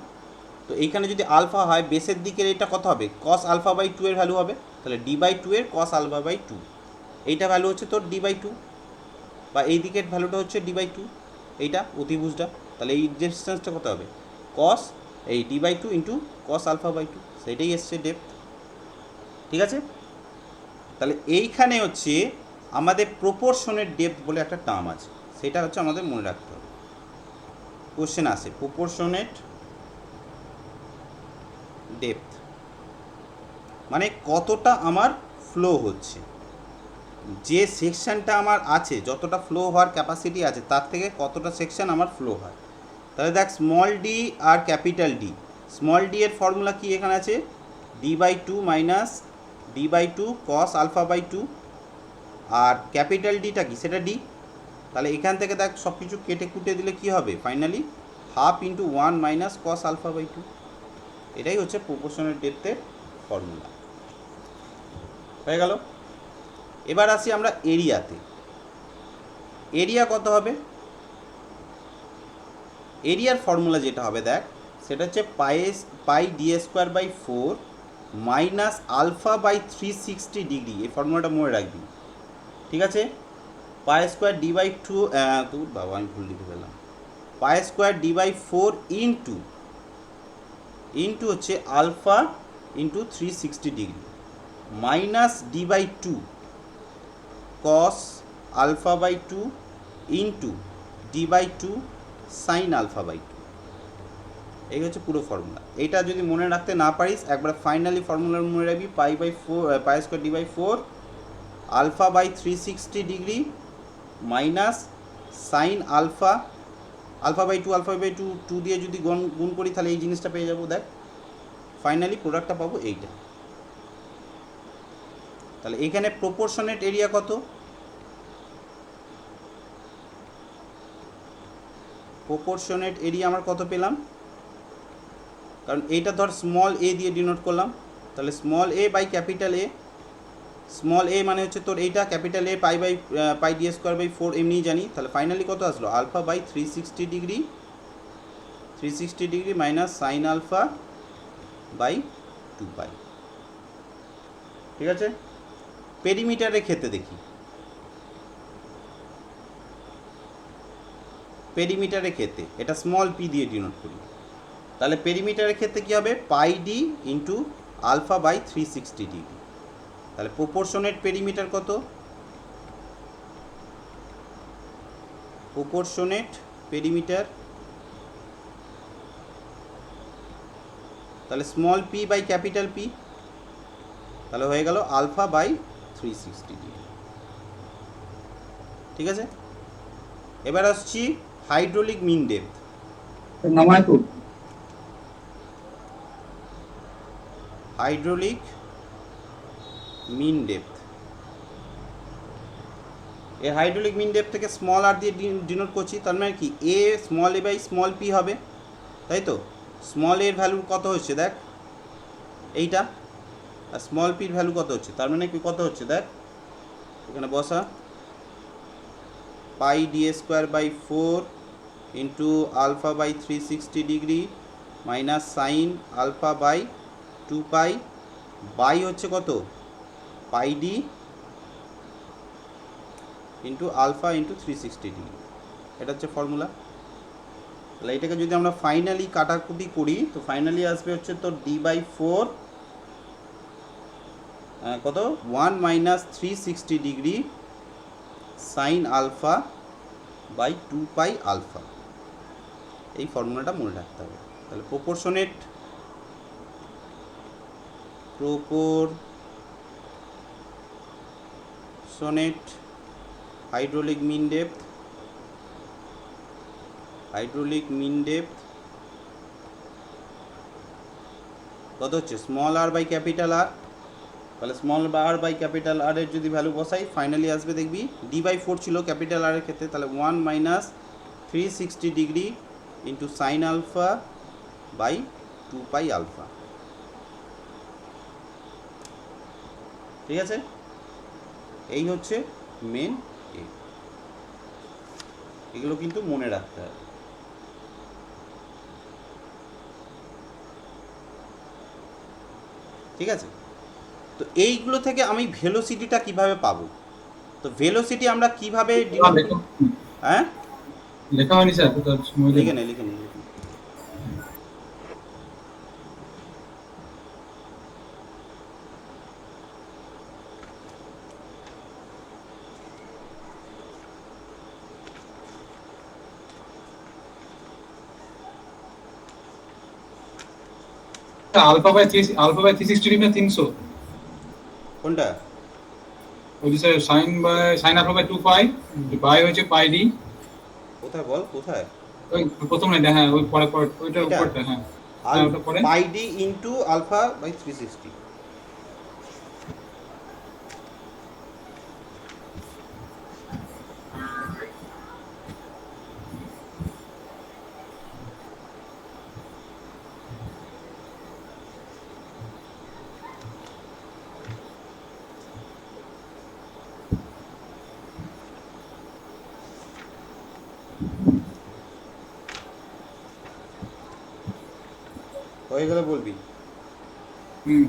তো এইখানে যদি আলফা হয় বেসের দিকের এটা কত হবে, cos α/2 এর ভ্যালু হবে, তাহলে d/2 এর cos α/2, এইটা ভ্যালু হচ্ছে তোর d/2, বা এই দিকের ভ্যালুটা হচ্ছে d/2, এইটা অতিভুজটা। তাহলে এই ডিস্টেন্সটা কত হবে, cos এই d/2 ইন্টু cos α/2, সেটাই এসছে ডেপথ। ঠিক আছে, তাহলে এইখানে হচ্ছে আমাদের প্রপোর্শনের ডেপথ বলে একটা টার্ম আছে, সেটা হচ্ছে আমাদের মনে রাখতে হবে। কোশ্চেন আসে প্রপোর্শনেট ডেপথ মানে কতটা আমার ফ্লো হচ্ছে, যে সেকশনটা আমার আছে যতটা ফ্লো হওয়ার ক্যাপাসিটি আছে তার থেকে কতটা সেকশন আমার ফ্লো হয়। তাহলে দেখ, স্মল ডি আর ক্যাপিটাল ডি, স্মল ডি এর ফর্মুলা কি এখানে আছে, d/2 minus d/2 cos alpha by 2, আর ক্যাপিটাল ডিটা কি সেটা ডি। তাহলে এখান থেকে দেখ সব কিছু কেটে কুটে দিলে কি হবে finally, half into 1 minus cos alpha by 2। এটাই হচ্ছে প্রপোর্শনের ডেপথের ফর্মুলা। হয়ে গেল। এবার আসি আমরা এরিয়াতে। এরিয়া কত হবে? এরিয়ার ফর্মুলা যেটা হবে দেখ, সেটা হচ্ছে pi D square by 4 minus alpha by 360 degree. এই ফর্মুলাটা মনে রাখবি, ঠিক আছে? পাই স্কোয়ার ডি বাই 2, তো বাবা আমি ভুল লিখে ফেললাম, pi square D by 4 into হচ্ছে alpha into 360 degree minus D by 2 cos alpha by 2 into D by 2 sine alpha by 2। এই হচ্ছে পুরো ফর্মুলা। এইটা যদি মনে রাখতে না পারিস, একবার ফাইনালি ফর্মুলার মনে রাখবি, pi square D by 4 alpha by 360 degree minus sine alpha by 2 দিয়ে যদি গুণ করি তাহলে এই জিনিসটা পেয়ে যাবো। দেখ ফাইনালি প্রোডাক্টটা পাবো এইটা। তাহলে এখানে প্রপোর্শনেট এরিয়া কত? প্রপোর্শনেট এরিয়া আমার কত পেলাম? কারণ এইটা ধর স্মল এ দিয়ে ডিনোট করলাম, তাহলে small A by capital A. Small A মানে হচ্ছে তোর এইটা, capital A pi D square by 4 এমনিই জানি। তাহলে ফাইনালি কত আসলো? Alpha by 360 degree minus sine alpha by 2 pi. ঠিক আছে? পেরিমিটারের ক্ষেত্রে দেখি, পেরিমিটারের ক্ষেত্রে এটা স্মল পি দিয়ে ডিনোট করি। তাহলে পেরিমিটারের ক্ষেত্রে কী হবে? Pi D into alpha by 360 degree. তাহলে প্রপোর্শনেট পেরিমিটার কত? প্রপোর্শনেট পেরিমিটার, তাহলে small P by capital P, তাহলে হয়ে গেল আলফা বাই 360 ডিগ্রি। ঠিক আছে? এবার আসছি hydraulic mean depth. Hydraulic mean depth, এই হাইড্রোলিক মিন ডেপথ থেকে স্মল আর দিয়ে ডিনোট করছি। তার মানে কি, এ small A by small P হবে, তাই তো? স্মল এর ভ্যালু কত হচ্ছে দেখ এইটা, আর স্মল পির ভ্যালু কত হচ্ছে, তার মানে কি কত হচ্ছে দেখ এখানে বসা, pi D square by 4 into alpha by 360 degree minus sine alpha by 2 pi by হচ্ছে কত, pi D into alpha into 360 degree. এটা হচ্ছে ফর্মুলা। তাহলে এটাকে যদি আমরা ফাইনালি কাটাকুটি করি তো ফাইনালি আসবে হচ্ছে তোর ডি বাই 4 কত 1 minus 360 degree sine alpha by 2 pi alpha. এই ফর্মুলাটা মনে রাখতে হবে। তাহলে প্রপোর্শনেট হাইড্রোলিক মিন ডেপথ কত হচ্ছে, small R by capital R. তাহলে small R by capital R এর যদি ভ্যালু বসাই ফাইনালি আসবে দেখবি ডি বাই 4 ছিল ক্যাপিটাল আর এর ক্ষেত্রে, তাহলে 1 minus 360 degree into sine alpha by 2 pi alpha. ঠিক আছে? এই হচ্ছে মেন এ। এগুলো কিন্তু মনে রাখতে হবে। ঠিক আছে? তো এইগুলো থেকে আমি ভেলোসিটিটা কিভাবে পাবো? তো ভেলোসিটি আমরা কিভাবে হ্যাঁ লেখা হয়নি স্যার, তো লিখে নে। আলফা বাই 360 ডিগ্রি না 300? কোনটা? ওই যে sine alpha by 2 pi by হচ্ছে পাই ডি। কোথায় বল, কোথায়? ওই প্রথম লাইনটা, হ্যাঁ ওই পরে ওইটার উপরটা, হ্যাঁ ওটা পরে পাই ডি ইনটু আলফা বাই 360। হয়ে গেলে বলবি। হুম।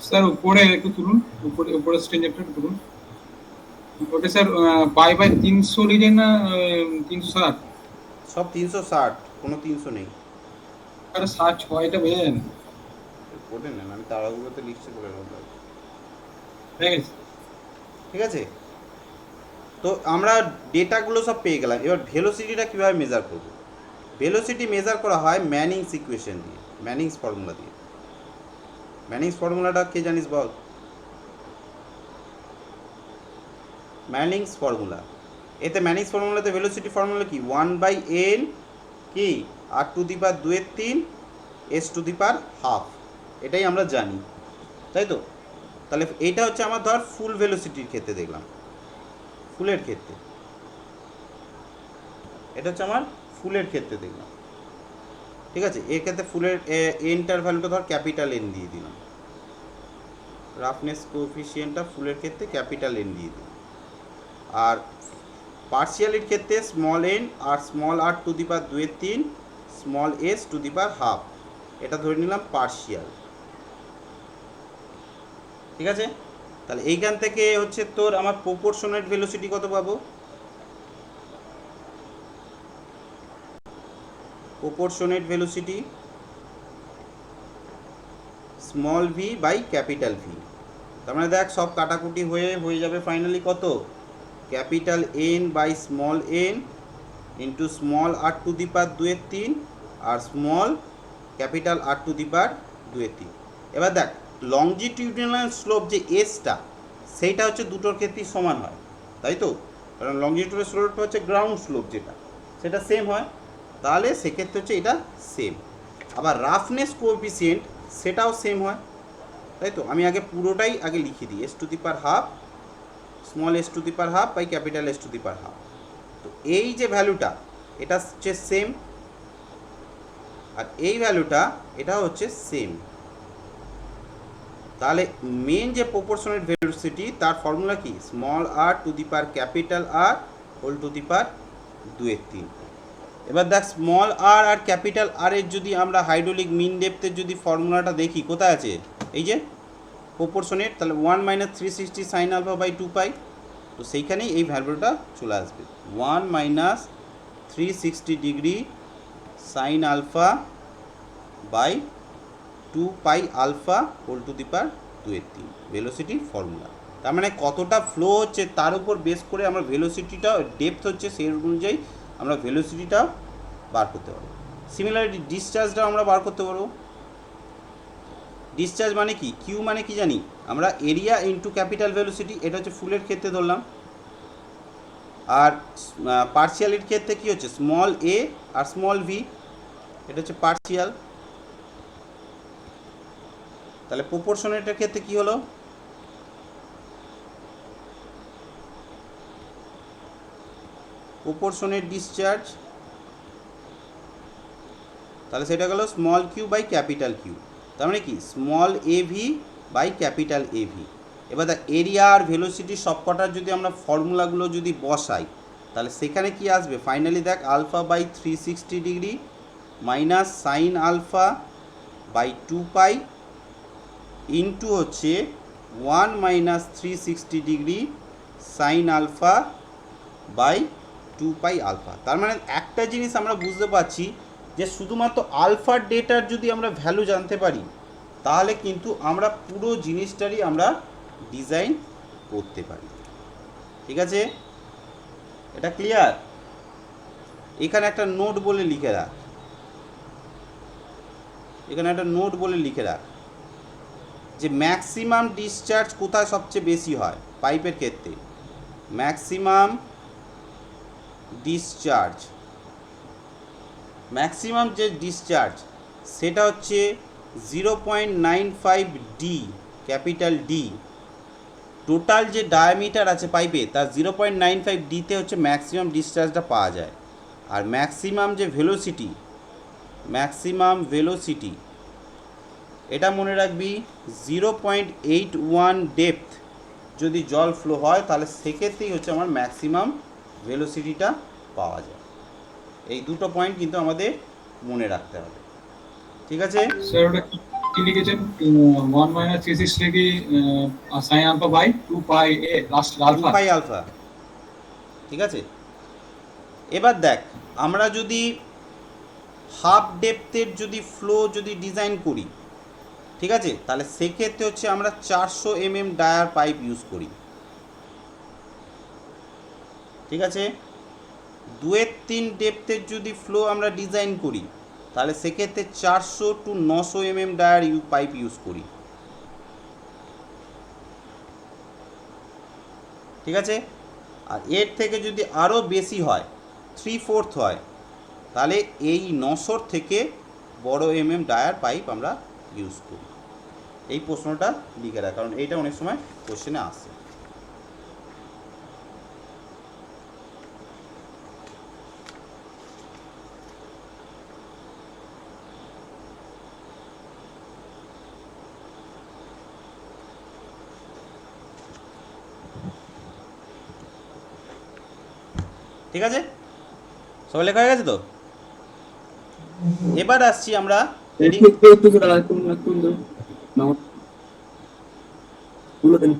স্যার উপরে একটু তুলুন, উপরে স্ট্রেঞ্জারটা একটু তুলুন। ওটা স্যার পাই বাই 300 লিখেন না 360? সব 360, কোনো 300 নেই। আরে 6টা বেজে যান। পড়ে নেন, আমি তাড়াগুলোতে লিখছি বলে রইলাম। হয়ে গেছে। ঠিক আছে, তো আমরা ডেটাগুলো সব পেয়ে গেলাম। এবার ভেলোসিটিটা কীভাবে মেজার করব? ভেলোসিটি মেজার করা হয় ম্যানিংস ইকুয়েশন দিয়ে, ম্যানিংস ফর্মুলা দিয়ে। ম্যানিংস ফর্মুলাটা কে জানিস বল? ম্যানিংস ফর্মুলা, এতে ম্যানিংস ফর্মুলাতে ভেলোসিটি ফর্মুলা কি? 1/n কি r⁻²⁵ s⁻², এটাই আমরা জানি, তাই তো? তাহলে এইটা হচ্ছে আমার ধর ফুল ভেলোসিটির ক্ষেত্রে দেখলাম, ফুলের ক্ষেত্রে এটা হচ্ছে আমার ফুলের ক্ষেত্রে দেখলাম। ঠিক আছে, এর ক্ষেত্রে ফুলের এনটার ভ্যালুটা ধর ক্যাপিটাল এন দিয়ে দিলাম, রাফনেস কোএফিসিয়েন্টটা ফুলের ক্ষেত্রে ক্যাপিটাল এন দিয়ে দিলাম। আর পার্সিয়ালির ক্ষেত্রে স্মল এন আর স্মল r⁻²⁵ স্মল s⁻², এটা ধরে নিলাম পার্সিয়াল। ঠিক আছে, তাহলে এইখান থেকে হচ্ছে তোর আমার প্রপোর্শনেট ভেলোসিটি কত পাবো? Proportionate velocity small v by capital V. তার মানে দেখ সব কাটাকুটি হয়ে যাবে ফাইনালি কত? Capital N by small n into small r⁻²⁵ আর স্মল ক্যাপিটাল r⁻²⁵। এবার দেখ লংজিটিউডিনাল স্লোপ যে এসটা, সেইটা হচ্ছে দুটোর ক্ষেত্রেই সমান হয়, তাই তো? কারণ লংজিটিউডিনাল স্লোপটা হচ্ছে গ্রাউন্ড স্লোপ, যেটা সেটা সেম হয়, তাহলে সেক্ষেত্রে হচ্ছে এটা সেম। আবার রাফনেস কোএফিসিয়েন্ট সেটাও সেম হয়, তাই তো? আমি আগে পুরোটাই আগে লিখে দিই, s⁻², small s⁻² by capital s⁻²। তো এই যে ভ্যালুটা এটা হচ্ছে সেম, আর এই ভ্যালুটা এটা হচ্ছে সেম। তাহলে মেন যে প্রপোর্শনেট ভেলোসিটি তার ফর্মুলা কি? স্মল r⁻²⁵ এবার দেখ স্মল আর আর ক্যাপিটাল আর এর যদি আমরা হাইড্রোলিক মিন ডেপথের যদি ফর্মুলাটা দেখি, কোথায় আছে? এই যে প্রপোর্শনেট, তাহলে 1 - 360 sin α বাই 2π, তো সেইখানেই এই ভ্যালুটা চলে আসবে, 1 - 360 degree sin α by 2π α whole to the power 2/3 velocity formula. তার মানে কতটা ফ্লো হচ্ছে তার উপর বেস করে আমরা ভেলোসিটিটা, ডেপথ হচ্ছে সেই অনুযায়ী আমরা ভেলোসিটিটা বার করতে পারবো। সিমিলারলি ডিসচার্জটাও আমরা বার করতে পারবো। ডিসচার্জ মানে কি? কিউ মানে কি জানি আমরা? এরিয়া ইন্টু ক্যাপিটাল ভেলোসিটি, এটা হচ্ছে ফুলের ক্ষেত্রে ধরলাম। আর পার্সিয়ালির ক্ষেত্রে কি হচ্ছে? স্মল এ আর স্মল ভি, এটা হচ্ছে পার্সিয়াল। তাহলে প্রপোর্শনেটের ক্ষেত্রে কি হলো? প্রপোর্শনেট ডিসচার্জ, তাহলে সেটা গেল small q by capital Q. তার মানে কি? Small a v by capital A V. এবার দেখ এরিয়া আর ভেলোসিটি সবকটার যদি আমরা ফর্মুলাগুলো যদি বসাই, তাহলে সেখানে কি আসবে? ফাইনালি দেখ alpha by 360 degree minus sine alpha by 2π into হচ্ছে 1 - 360 degree sine alpha by 2π alpha. তার মানে একটা জিনিস আমরা বুঝতে পারছি যে শুধুমাত্র আলফার ডেটার যদি আমরা ভ্যালু জানতে পারি, তাহলে কিন্তু আমরা পুরো জিনিসটারই আমরা ডিজাইন করতে পারি। ঠিক আছে, এটা ক্লিয়ার? এখানে একটা নোট বলে লিখে রাখ, এখানে একটা নোট বলে লিখে রাখ যে ম্যাক্সিমাম ডিসচার্জ কোথায় সবচেয়ে বেশি হয় পাইপের ক্ষেত্রে? ম্যাক্সিমাম ডিসচার্জ, ম্যাক্সিমাম যে ডিসচার্জ সেটা হচ্ছে 0.95 ডি, ক্যাপিটাল ডি, টোটাল যে ডায়ামিটার আছে পাইপে তার 0.95 ডিতে হচ্ছে ম্যাক্সিমাম ডিসচার্জটা পাওয়া যায়। আর ম্যাক্সিমাম যে ভেলোসিটি এটা মনে রাখবি 0.81 ডেপথ যদি জল ফ্লো হয় তাহলে সেক্ষেত্রেই হচ্ছে আমার ম্যাক্সিমাম ভেলোসিটিটা পাওয়া যায়। এই দুটো পয়েন্ট কিন্তু আমাদের মনে রাখতে হবে, ঠিক আছে? স্যার ওটা কি লিখেছেন 1 minus 36 degree sin alpha by 2 pi a last alpha. 2 pi alpha, ঠিক আছে। এবার দেখ, আমরা যদি হাফ ডেপথের যদি ফ্লো যদি ডিজাইন করি, ঠিক আছে, তাহলে সেক্ষেত্রে হচ্ছে আমরা 400 mm ডায়ার পাইপ ইউজ করি, ঠিক আছে। 2/3 ডেপথের যদি ফ্লো আমরা ডিজাইন করি তাহলে সেক্ষেত্রে 400 to 900 mm ডায়ার পাইপ ইউজ করি, ঠিক আছে। আর এর থেকে যদি আরও বেশি হয় 3/4 হয় তাহলে এই 900 থেকে বড় ডায়ার পাইপ আমরা ইউজ করি। এই প্রশ্নটা লিখে রাখ, কারণ এইটা অনেক সময় কোশ্চেনে আসে। ঠিক আছে, সবাই লেখা হয়ে গেছে তো? এবার আসছি আমরা একটু করে একটু নাও বলে দেন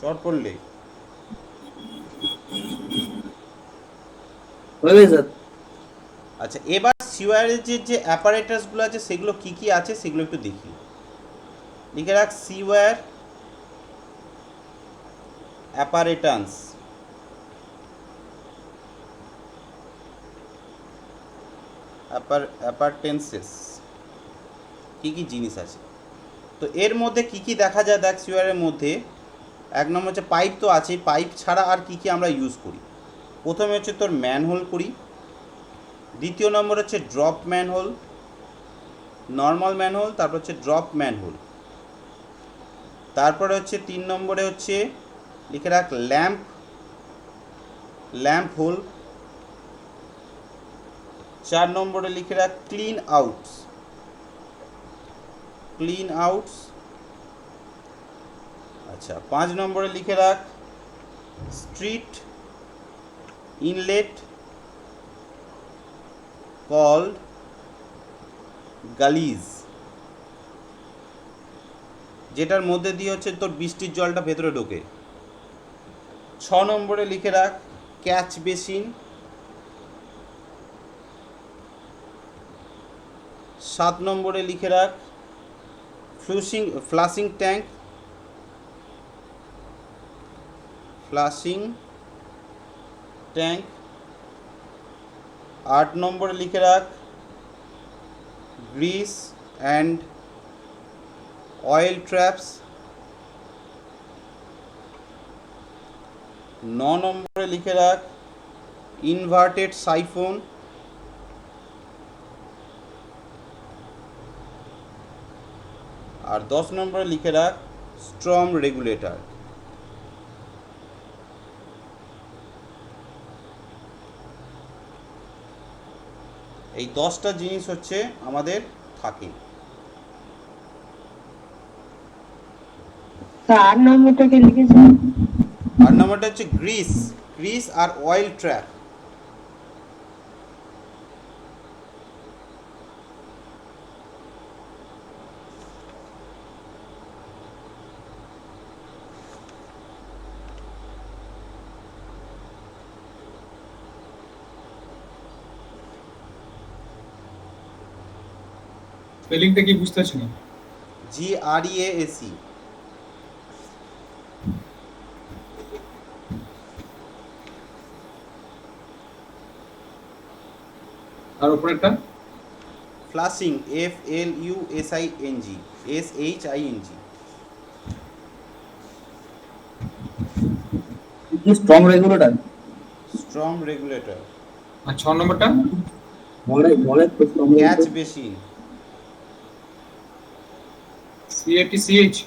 শর্ট পড়লে হয়ে স্যার। আচ্ছা, এবার সিওয়ারের যে অ্যাপারেটাসগুলো আছে সেগুলো কি কি আছে সেগুলো একটু দেখি। লিখে রাখ সিওয়ার অ্যাপারেটান্স। অ্যাপারটেন্সেস কী কী জিনিস আছে, তো এর মধ্যে কি কি দেখা যায় দেখ। সিওয়ারের মধ্যে 1 নম্বর হচ্ছে পাইপ, তো আছে। পাইপ ছাড়া আর কি কি আমরা ইউজ করি? প্রথমে হচ্ছে তোর ম্যানহোল করি, দ্বিতীয় নম্বর হচ্ছে ড্রপ ম্যানহোল, নর্মাল ম্যানহোল, তারপর হচ্ছে ড্রপ ম্যানহোল, তারপরে হচ্ছে 3 নম্বরে হচ্ছে লিখে রাখ ল্যাম্প হোল, 4 নম্বরে লিখে রাখ ক্লিন আউটস। আচ্ছা, 5 নম্বরে লিখে রাখ স্ট্রিট ইনলেট কল্ড গালিজ, যেটার মধ্যে দিয়ে হচ্ছে তোর বৃষ্টির জলটা ভেতরে ঢোকে। 6 নম্বরে লিখে রাখ ক্যাচ বেসিন। 7 নম্বরে লিখে রাখ ফ্লাশিং ট্যাঙ্ক। Flushing tank. 8 নম্বরে লিখে রাখ গ্রিস অ্যান্ড অয়েল ট্র্যাপস। 9 নম্বরে লিখে রাখ ইনভার্টেড সাইফোন। আর 10 নম্বরে লিখে রাখ স্ট্রম রেগুলেটর। এই 10টা জিনিস হচ্ছে আমাদের থাকে। আর নম্বরটাকে লিখেছেন? আর নম্বরটা হচ্ছে গ্রিস আর অয়েল ট্র্যাপ। স্পেলিংটা কি বুঝতে পারছি না। GREAC। আর উপরেরটা ফ্লাশিং FLUSING SHING। কি স্ট্রং রেগুলেটর? Storm regulator. আর 6 নম্বরটা বলে তো strong catch basin. CATCH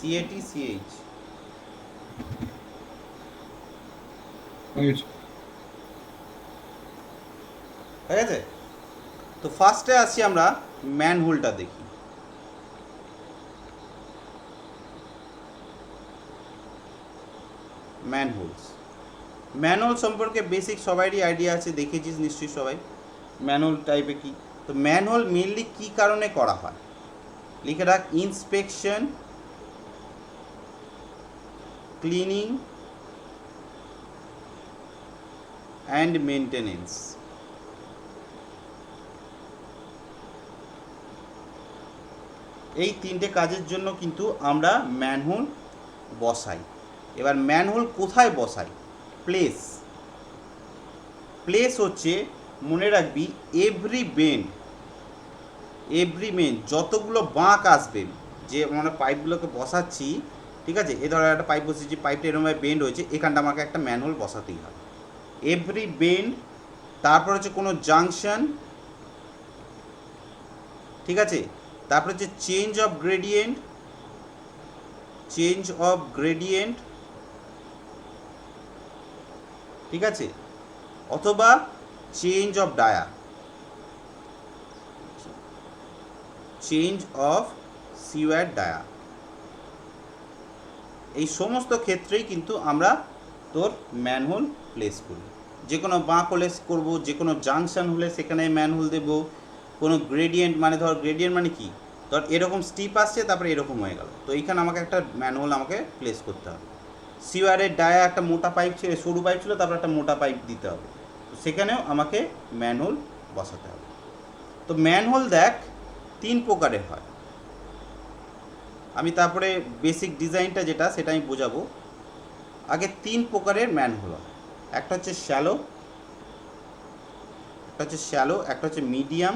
CAT CH. Right. ঠিক আছে, তো ফার্স্টে আসি আমরা ম্যানহোলটা দেখি। ম্যানহোলস, ম্যানহোল সম্পর্কে বেসিক সবারই আইডিয়া আছে, দেখেছিস নিশ্চয়ই সবাই ম্যানহোল টাইপে কি। তো ম্যানহোল মেনলি কী কারণে করা হয়, লিখে রাখ, ইন্সপেকশন, ক্লিনিং অ্যান্ড মেনটেনেন্স। এই তিনটে কাজের জন্য কিন্তু আমরা ম্যানহোল বসাই। এবার ম্যানহোল কোথায় বসাই, প্লেস। প্লেস হচ্ছে, মনে রাখবি, এভরি বেন্ড যতগুলো বাঁক আসবে, যে আমরা পাইপগুলোকে বসাচ্ছি, ঠিক আছে, এ ধরনের একটা পাইপ বসেছি, পাইপটা এরকমভাবে বেন্ড হয়েছে, এখানটা আমাকে একটা ম্যানহোল বসাতেই হবে। এভরি বেন্ড, তারপর হচ্ছে কোনো জাংশন, ঠিক আছে, তারপর হচ্ছে চেঞ্জ অফ গ্রেডিয়েন্ট, ঠিক আছে, অথবা change of dia, change of sewer dia. এই সমস্ত ক্ষেত্রেই কিন্তু আমরা তোর ম্যানহোল প্লেস করি। যে কোনো বাঁক হলে করবো, যে কোনো জাংশন হলে সেখানে ম্যানহোল দেবো, কোনো গ্রেডিয়েন্ট, মানে ধর গ্রেডিয়েন্ট মানে কি, ধর এরকম স্টিপ আসছে তারপরে এরকম হয়ে গেল, তো এইখানে আমাকে একটা ম্যানহোল আমাকে প্লেস করতে হবে। সিওয়ারের ডায়া একটা মোটা পাইপ ছিল, সরু পাইপ ছিল, তারপর একটা মোটা পাইপ দিতে হবে, তো সেখানেও আমাকে ম্যানহোল বসাতে হবে। তো ম্যানহোল দেখ 3 প্রকারের হয়। আমি তারপরে বেসিক ডিজাইনটা যেটা সেটা আমি বোঝাবো। আগে 3 প্রকারের ম্যানহোল হয়। একটা হচ্ছে শ্যালো, একটা হচ্ছে মিডিয়াম,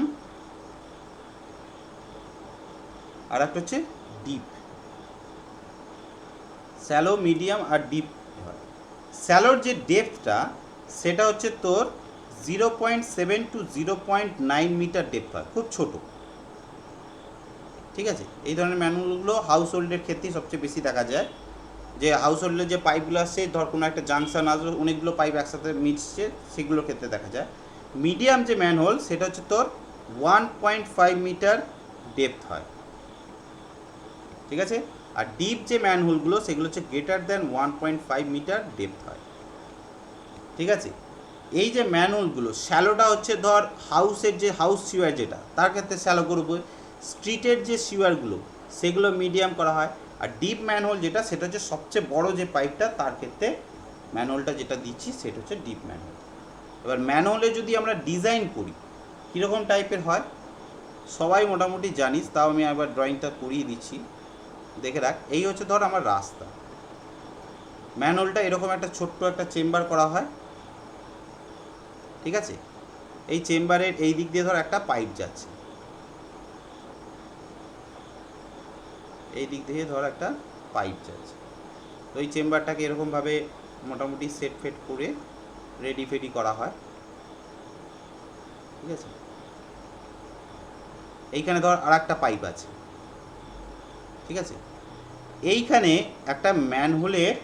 আর একটা হচ্ছে ডিপ। শ্যালো, মিডিয়াম আর ডিপ হয়। শ্যালোর যে ডেপথটা সেটা হচ্ছে তোর 0.7 to 0.9 মিটার ডেপথ হয়, খুব ছোট, ঠিক আছে। এই ধরনের ম্যানহোলগুলো হাউস হোল্ডের ক্ষেত্রেই সবচেয়ে বেশি দেখা যায়, যে হাউস হোল্ডের যে পাইপগুলো আসছে, ধর কোনো একটা জাংশন আসবে, অনেকগুলো পাইপ একসাথে মিশছে, সেগুলোর ক্ষেত্রে দেখা যায়। মিডিয়াম যে ম্যানহোল সেটা হচ্ছে তোর 1.5 মিটার ডেপথ হয়, ঠিক আছে। আর ডিপ যে ম্যানহোলগুলো সেগুলো হচ্ছে গ্রেটার দ্যান 1.5 মিটার ডেপথ হয়, ঠিক আছে। এই যে ম্যানহোলগুলো, শ্যালোটা হচ্ছে ধর হাউসের যে হাউস সিওয়ার যেটা, তার ক্ষেত্রে শ্যালো করবো। স্ট্রিটের যে সিওয়ারগুলো সেগুলো মিডিয়াম করা হয়। আর ডিপ ম্যানহোল যেটা, সেটা হচ্ছে সবচেয়ে বড় যে পাইপটা, তার ক্ষেত্রে ম্যানহোলটা যেটা দিচ্ছি সেটা হচ্ছে ডিপ ম্যানহোল। এবার ম্যানহোলে যদি আমরা ডিজাইন করি কীরকম টাইপের হয় সবাই মোটামুটি জানিস, তাও আমি একবার ড্রয়িংটা করিয়ে দিচ্ছি, দেখে রাখ। এই হচ্ছে ধর আমার রাস্তা, ম্যানহোলটা এরকম একটা ছোট্ট একটা চেম্বার করা হয়, ঠিক আছে। এই চেম্বারের এই দিক দিয়ে ধর একটা পাইপ যাচ্ছে, এই দিক দিয়ে ধর একটা পাইপ যাচ্ছে। তো এই চেম্বারটাকে এরকমভাবে মোটামুটি সেট ফেট করে রেডি করা হয়, ঠিক আছে। এইখানে ধর আর একটা পাইপ আছে, ঠিক আছে। এইখানে একটা ম্যানহোলের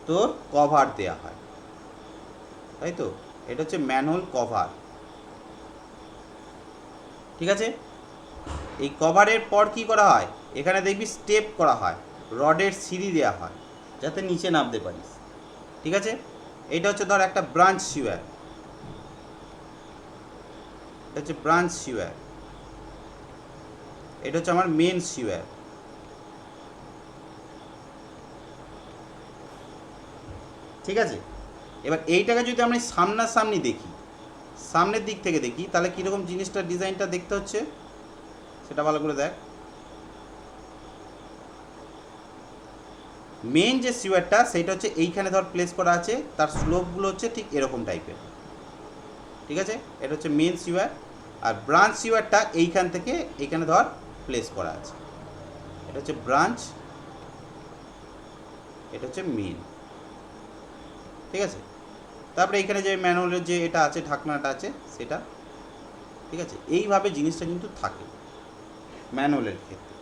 তোর কভার দেয়া হয়, তাই তো, এটা হচ্ছে ম্যানহোল কভার, ঠিক আছে। এই কভারের পর কি করা হয়, এখানে দেখবি স্টেপ করা হয়, রডের সিঁড়ি দেওয়া হয় যাতে নিচে নামতে পারিস, ঠিক আছে। এইটা হচ্ছে ধর একটা ব্রাঞ্চ সিওয়ার, এটা হচ্ছে ব্রাঞ্চ সিওয়ার, এটা হচ্ছে আমার মেন সিওয়ার, ঠিক আছে। এবার এইটাকে যদি আমরা সামনাসামনি দেখি, সামনের দিক থেকে দেখি, তাহলে কীরকম জিনিসটা ডিজাইনটা দেখতে হচ্ছে সেটা ভালো করে দেখ। মেন যে সিওয়ারটা সেইটা হচ্ছে এইখানে ধর প্লেস করা আছে, তার স্লোপগুলো হচ্ছে ঠিক এরকম টাইপের, ঠিক আছে। এটা হচ্ছে মেন সিওয়ার। আর ব্রাঞ্চ সিওয়ারটা এইখান থেকে এইখানে ধর প্লেস করা আছে, এটা হচ্ছে ব্রাঞ্চ, এটা হচ্ছে মেন, ঠিক আছে। তারপরে এইখানে যে ম্যানহোলের যে এটা আছে, ঢাকনাটা আছে সেটা, ঠিক আছে। এইভাবে জিনিসটা কিন্তু থাকে ম্যানহোলের ক্ষেত্রে।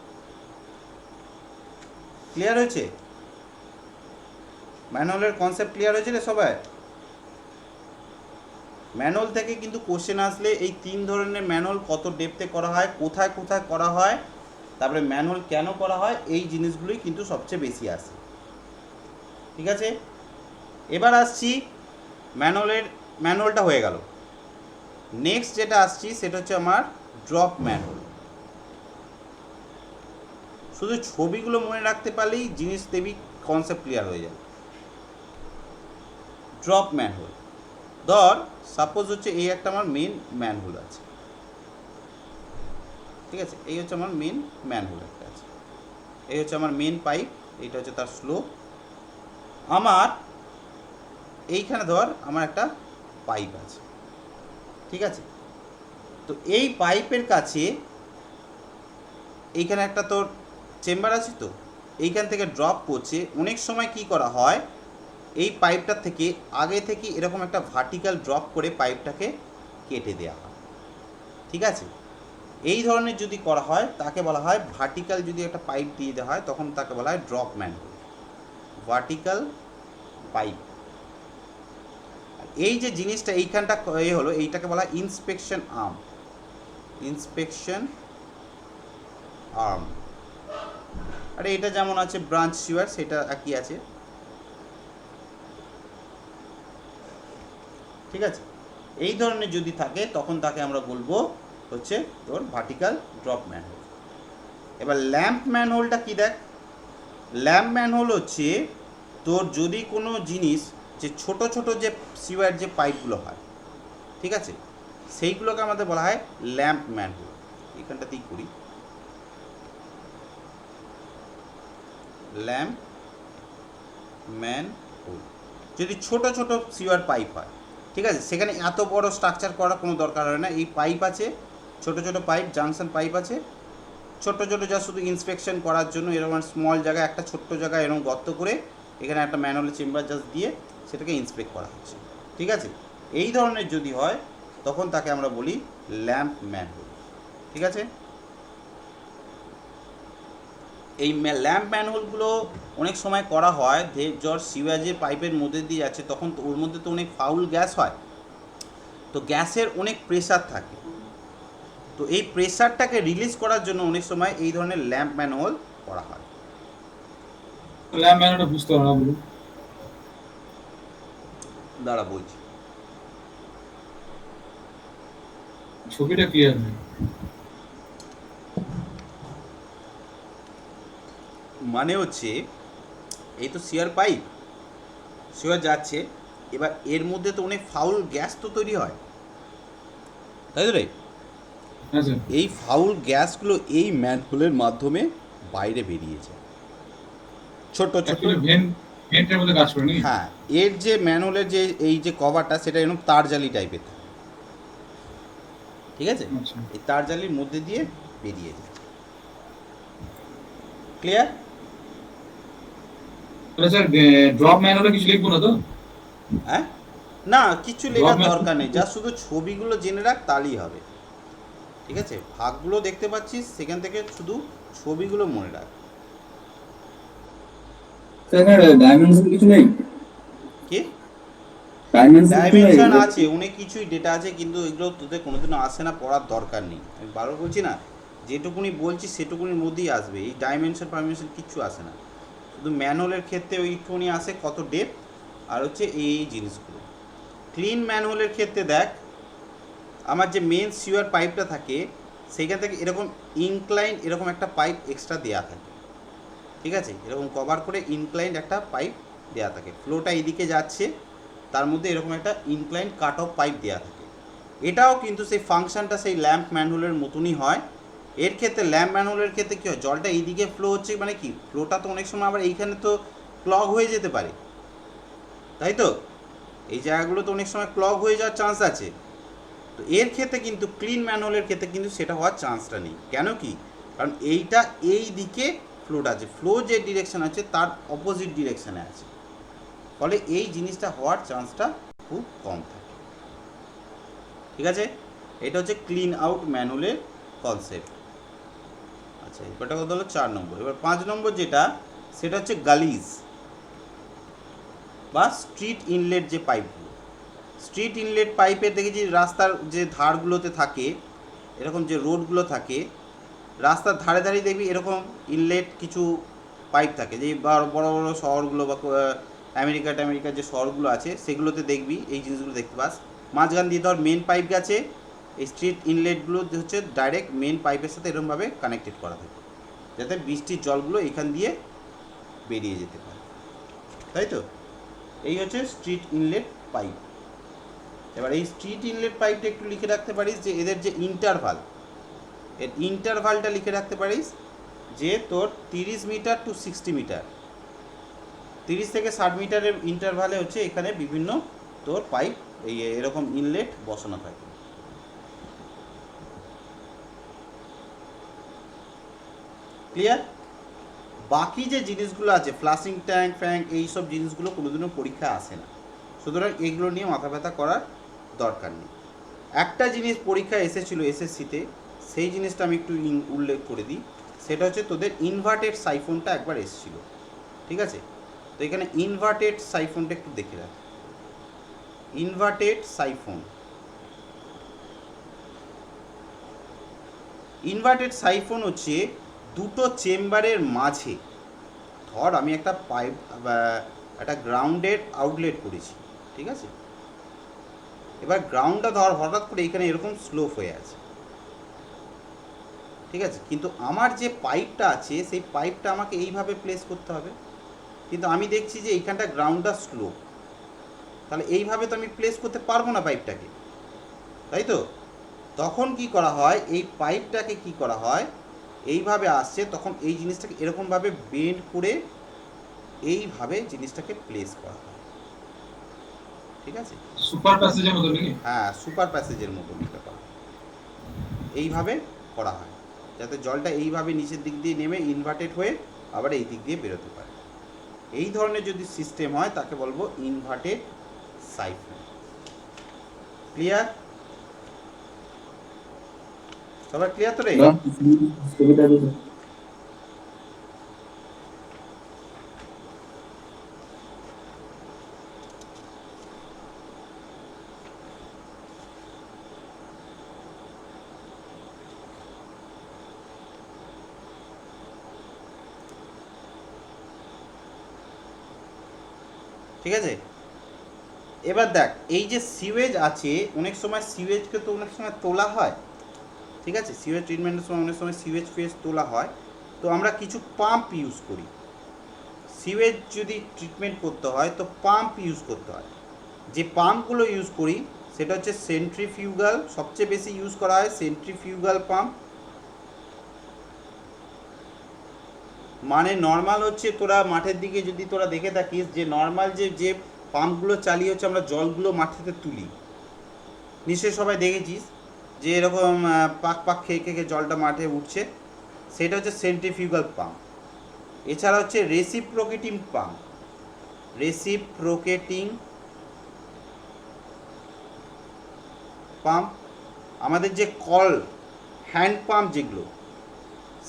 ক্লিয়ার হয়েছে? ম্যানুয়ালের কনসেপ্ট ক্লিয়ার হয়েছে রে সবাই? ম্যানুয়াল থেকে কিন্তু কোশ্চেন আসলে এই 3 ধরনের ম্যানুয়াল কত ডেপথে করা হয়, কোথায় কোথায় করা হয়, তারপরে ম্যানুয়াল কেন করা হয়, এই জিনিসগুলোই কিন্তু সবচেয়ে বেশি আসে। ঠিক আছে, এবার আসছি ম্যানুয়ালটা হয়ে গেল। নেক্সট যেটা আসছি সেটা হচ্ছে আমার ড্রপ ম্যানুয়াল। শুধু ছবিগুলো মনে রাখতে পারলেই জিনিস দেবী কনসেপ্ট ক্লিয়ার হয়ে যাবে। ড্রপ ম্যানুয়াল ধর সাপোজ হচ্ছে এই একটা আমার মেন ম্যানহোল আছে, ঠিক আছে, এই হচ্ছে আমার মেন ম্যানহোল একটা আছে, এই হচ্ছে আমার মেন পাইপ, এইটা হচ্ছে তার স্লো। আমার এইখানে ধর আমার একটা পাইপ আছে, ঠিক আছে, তো এই পাইপের কাছে এইখানে একটা তোর চেম্বার আছে, তো এইখান থেকে ড্রপ করছে। অনেক সময় কি করা হয়, এই পাইপটার থেকে আগে থেকে এরকম একটা ভার্টিক্যাল ড্রপ করে পাইপটাকে কেটে দেওয়া হয়, ঠিক আছে। এই ধরনের যদি করা হয় তাকে বলা হয় ভার্টিক্যাল, যদি একটা পাইপ দিয়ে দেওয়া হয় তখন তাকে বলা হয় ড্রপ ম্যানহোল, ভার্টিক্যাল পাইপ। এই যে জিনিসটা এইখানটা হলো, এইটাকে বলা হয় ইন্সপেকশন আর্ম, ইন্সপেকশন আর্ম। আরে এটা যেমন আছে ব্রাঞ্চ সিওয়ার, সেটা একই আছে, ঠিক আছে। এই ধরনের যদি থাকে তখন তাকে আমরা বলবো হচ্ছে তোর ভার্টিক্যাল ড্রপ ম্যানহোল। এবার ল্যাম্প ম্যানহোলটা কি দেখ, ল্যাম্প ম্যানহোল হচ্ছে তোর যদি কোনো জিনিস যে ছোট ছোট যে সিওয়ার যে পাইপগুলো হয়, ঠিক আছে, সেইগুলোকে আমাদের বলা হয় ল্যাম্প ম্যানহোল। এখানটাতেই করি ল্যাম্প ম্যানহোল। যদি ছোট ছোট সিওয়ার পাইপ হয়, ঠিক আছে, সেখানে এত বড় স্ট্রাকচার করার কোনো দরকার হয় না। এই পাইপ আছে, ছোট ছোট পাইপ, জাংশন পাইপ আছে, ছোট ছোট যা শুধু ইন্সপেকশন করার জন্য এরকম স্মল জায়গায় একটা ছোট্ট জায়গায় এরকম গর্ত করে এখানে একটা ম্যানুয়াল চেম্বার জাস্ট দিয়ে সেটাকে ইন্সপেক্ট করা হচ্ছে, ঠিক আছে। এই ধরনের যদি হয় তখন তাকে আমরা বলি ল্যাম্প ম্যানহোল, ঠিক আছে। এই ল্যাম্প ম্যানহোলগুলো অনেক সময় করা হয় জ্বর সিওয়াজের পাইপের মধ্যে দিয়ে যাচ্ছে, তখন তো ওর মধ্যে তো অনেক ফাউল গ্যাস হয়, তো গ্যাসের অনেক প্রেসার থাকে, তো এই প্রেসারটাকে রিলিজ করার জন্য অনেক সময় এই ধরনের ল্যাম্প ম্যানহোল করা হয়। ল্যাম্প ম্যানুয়ালটা বুঝতে পারো না বলুন, দাঁড়া বলছি, ছবিটা ক্লিয়ার নেই। মানে হচ্ছে এই তো সিওয়ার পাইপ, সিওয়ার যাচ্ছে, এবার এর মধ্যে তো অনেক ফাউল গ্যাস তো তৈরি হয়, তাই তো রে? হ্যাঁ স্যার, এই ফাউল গ্যাসগুলো এই ম্যানহোলের মাধ্যমে বাইরে বেরিয়ে যায়, ছোট ছোট। অ্যাকচুয়ালি ভেন্টের মধ্যে কাজ করে নাকি? হ্যাঁ, এর যে ম্যানহোলের যে এই যে কভারটা সেটা এরকম তারজালি টাইপের থাকে, ঠিক আছে, আচ্ছা, এই তারজালির মধ্যে দিয়ে বেরিয়ে যায়। ক্লিয়ার? তাহলে স্যার ড্রপ ম্যানুয়ালে কিছু লিখবো না তো? হ্যাঁ, না কিছু লেখার Drop দরকার নেই, যা শুধু ছবিগুলো জেনে রাখ তাহলেই হবে, ঠিক আছে। ভাগগুলো দেখতে পাচ্ছিস, সেখান থেকে শুধু ছবিগুলো মনে রাখ। স্যার ডাইমেনশন কিছু নেই, কি ডাইমেনশন কিছু নেই? ডাইমেনশন আছে, অনেক কিছুই ডেটা আছে, কিন্তু এগুলো তোদের কোনোদিনও আসে না, পড়ার দরকার নেই। আমি বারবার বলছি না, যেটুকুনি বলছি সেটুকুনির মধ্যেই আসবে, এই ডাইমেনশন পারমেনশন কিচ্ছু আসে না। শুধু ম্যানহোলের ক্ষেত্রে ওই একটুখানি আসে কত ডেপথ, আর হচ্ছে এই জিনিসগুলো। ক্লিন ম্যানহোলের ক্ষেত্রে দেখ, আমার যে মেন সিওয়ার পাইপটা থাকে সেইখান থেকে এরকম ইনক্লাইন এরকম একটা পাইপ এক্সট্রা দেওয়া থাকে, ঠিক আছে, এরকম কভার করে ইনক্লাইন্ড একটা পাইপ দেওয়া থাকে, ফ্লোটা এইদিকে যাচ্ছে, তার মধ্যে এরকম একটা ইনক্লাইন্ড কাট অফ পাইপ দেওয়া থাকে। এটাও কিন্তু সেই ফাংশনটা সেই ল্যাম্প ম্যানহোলের মতনই হয়। এর ক্ষেত্রে ল্যাম্প ম্যানহোলের ক্ষেত্রে কী হয়, জলটা এইদিকে ফ্লো হচ্ছে, মানে কি ফ্লোটা তো অনেক সময় আবার এইখানে তো ক্লগ হয়ে যেতে পারে, তাই তো, এই জায়গাগুলো তো অনেক সময় ক্লগ হয়ে যাওয়ার চান্স আছে। তো এর ক্ষেত্রে কিন্তু ক্লিন ম্যানহোলের ক্ষেত্রে কিন্তু সেটা হওয়ার চান্সটা নেই। কেন কি, কারণ এইটা এই দিকে ফ্লোটা আছে, ফ্লো যে ডিরেকশন আছে তার অপোজিট ডিরেকশানে আছে, ফলে এই জিনিসটা হওয়ার চান্সটা খুব কম থাকে, ঠিক আছে। এটা হচ্ছে ক্লিন আউট ম্যানহোলের কনসেপ্ট। আচ্ছা, এবারটা কথা হলো 4 নম্বর। এবার 5 নম্বর যেটা, সেটা হচ্ছে গালিজ বা স্ট্রিট ইনলেট যে পাইপগুলো। স্ট্রিট ইনলেট পাইপের দেখেছি রাস্তার যে ধারগুলোতে থাকে, এরকম যে রোডগুলো থাকে, রাস্তার ধারে ধারে দেখবি এরকম ইনলেট কিছু পাইপ থাকে, যে বড় বড় শহরগুলো বা আমেরিকার যে শহরগুলো আছে সেগুলোতে দেখবি এই জিনিসগুলো দেখতে পাস। মাঝখান দিয়ে ধর মেন পাইপ গেছে, এই স্ট্রিট ইনলেটগুলো হচ্ছে ডাইরেক্ট মেন পাইপের সাথে এরকমভাবে কানেক্টেড করা থাকে, যাতে বৃষ্টির জলগুলো এখান দিয়ে বেরিয়ে যেতে পারে, তাই তো? এই হচ্ছে স্ট্রিট ইনলেট পাইপ। এবার এই স্ট্রিট ইনলেট পাইপটা একটু লিখে রাখতে পারিস যে এদের যে ইন্টারভাল, এর ইন্টারভালটা লিখে রাখতে পারিস যে তোর 30 মিটার টু 60 মিটার, 30 থেকে 60 মিটারের ইন্টারভালে হচ্ছে এখানে বিভিন্ন তোর পাইপ এই এরকম ইনলেট বসানো থাকে। ক্লিয়ার? বাকি যে জিনিসগুলো আছে ফ্লাশিং ট্যাঙ্ক ফ্যাঙ্ক এইসব জিনিসগুলো কোনোদিনও পরীক্ষা আসে না, সুতরাং এগুলো নিয়ে মাথা ব্যথা করার দরকার নেই। একটা জিনিস পরীক্ষা এসেছিল এসএসসিতে, সেই জিনিসটা আমি একটু উল্লেখ করে দিই। সেটা হচ্ছে তোদের ইনভার্টেড সাইফোনটা একবার এসেছিল, ঠিক আছে? তো এখানে ইনভার্টেড সাইফোনটা একটু দেখে রাখ। ইনভার্টেড সাইফোন, ইনভার্টেড সাইফোন হচ্ছে দুটো চেম্বারের মাঝে, ধর আমি একটা পাইপ একটা গ্রাউন্ডের আউটলেট করেছি, ঠিক আছে? এবার গ্রাউন্ডটা ধর হঠাৎ করে এখানে এরকম স্লোপ হয়ে আছে, ঠিক আছে? কিন্তু আমার যে পাইপটা আছে সেই পাইপটা আমাকে এইভাবে প্লেস করতে হবে, কিন্তু আমি দেখছি যে এইখানটা গ্রাউন্ডটা স্লোপ, তাহলে এইভাবে তো আমি প্লেস করতে পারবো না পাইপটাকে, তাই তো? তখন কি করা হয়, এই পাইপটাকে কি করা হয়, এইভাবে আসছে তখন এই জিনিসটাকে এরকমভাবে বেন্ড করে এইভাবে জিনিসটাকে প্লেস করা হয়, ঠিক আছে? সুপার প্যাসেজের মতো নাকি? হ্যাঁ, সুপার প্যাসেজের মতো নিতে পারে, এইভাবে করা হয় যাতে জলটা এইভাবে নিচের দিক দিয়ে নেমে ইনভার্টেড হয়ে আবার এই দিক দিয়ে বেরোতে পারে। এই ধরনের যদি সিস্টেম হয় তাকে বলবো ইনভার্টেড সাইফোন। ক্লিয়ার? সবার ক্লিয়ার তো রে? ছবিটা দেখো। ঠিক আছে? এবার দেখ এই যে সিওয়েজ আছে, অনেক সময় সিওয়েজকে তো অনেক সময় তোলা হয়, ঠিক আছে? সিওয়েজ ট্রিটমেন্টের সময় অনেক সময় সিওয়েজ ফেজ তোলা হয়, তো আমরা কিছু পাম্প ইউজ করি। সিওয়েজ যদি ট্রিটমেন্ট করতে হয় তো পাম্প ইউজ করতে হয়। যে পাম্পগুলো ইউজ করি সেটা হচ্ছে সেন্ট্রিফিউগাল, সবচেয়ে বেশি ইউজ করা হয় সেন্ট্রিফিউগাল পাম্প। মানে নর্মাল হচ্ছে তোরা মাঠের দিকে যদি তোরা দেখে থাকিস যে নর্মাল যে পাম্পগুলো চালিয়ে হচ্ছে আমরা জলগুলো মাটিতে তুলি, নিশ্চয়ই সবাই দেখেছিস যে এরকম পাক পাক খেয়ে খেয়ে জলটা মাঠে উঠছে, সেটা হচ্ছে সেন্ট্রিফিউগাল পাম্প। এছাড়া হচ্ছে রেসিপ্রোকেটিং পাম্প, রেসিপ্রোকেটিং পাম্প। আমাদের যে কল হ্যান্ড পাম্প যেগুলো,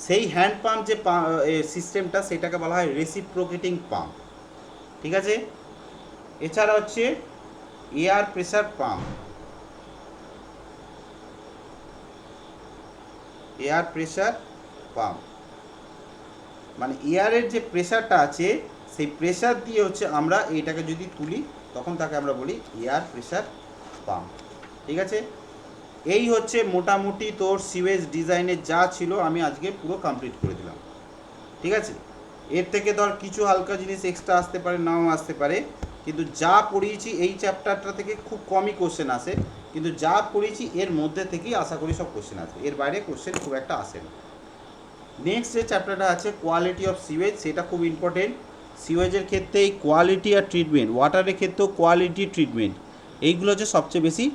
সেই হ্যান্ড পাম্প যে সিস্টেমটা সেটাকে বলা হয় রেসিপ্রোকেটিং পাম্প, ঠিক আছে? এছাড়া হচ্ছে air pressure pump, air pressure pump মানে এয়ারের যে প্রেসারটা আছে সেই প্রেসার দিয়ে হচ্ছে আমরা এইটাকে যদি তুলি তখন তাকে আমরা বলি এয়ার প্রেসার পাম্প, ঠিক আছে? এই হচ্ছে মোটামুটি তোর সিওয়েজ ডিজাইনের যা ছিল আমি আজকে পুরো কমপ্লিট করে দিলাম, ঠিক আছে? এর থেকে ধর কিছু হালকা জিনিস এক্সট্রা আসতে পারে, নাও আসতে পারে, কিন্তু যা পড়িয়েছি এই চ্যাপ্টারটা থেকে খুব কমই কোশ্চেন আসে, কিন্তু যা পড়িয়েছি এর মধ্যে থেকেই আশা করি সব কোশ্চেন আসবে, এর বাইরে কোশ্চেন খুব একটা আসে না। নেক্সট যে চ্যাপ্টারটা আছে কোয়ালিটি অফ সিওয়েজ, সেটা খুব ইম্পর্টেন্ট। সিওয়েজের ক্ষেত্রে এই কোয়ালিটি আর ট্রিটমেন্ট, ওয়াটারের ক্ষেত্রেও কোয়ালিটি ট্রিটমেন্ট, এইগুলো হচ্ছে সবচেয়ে বেশি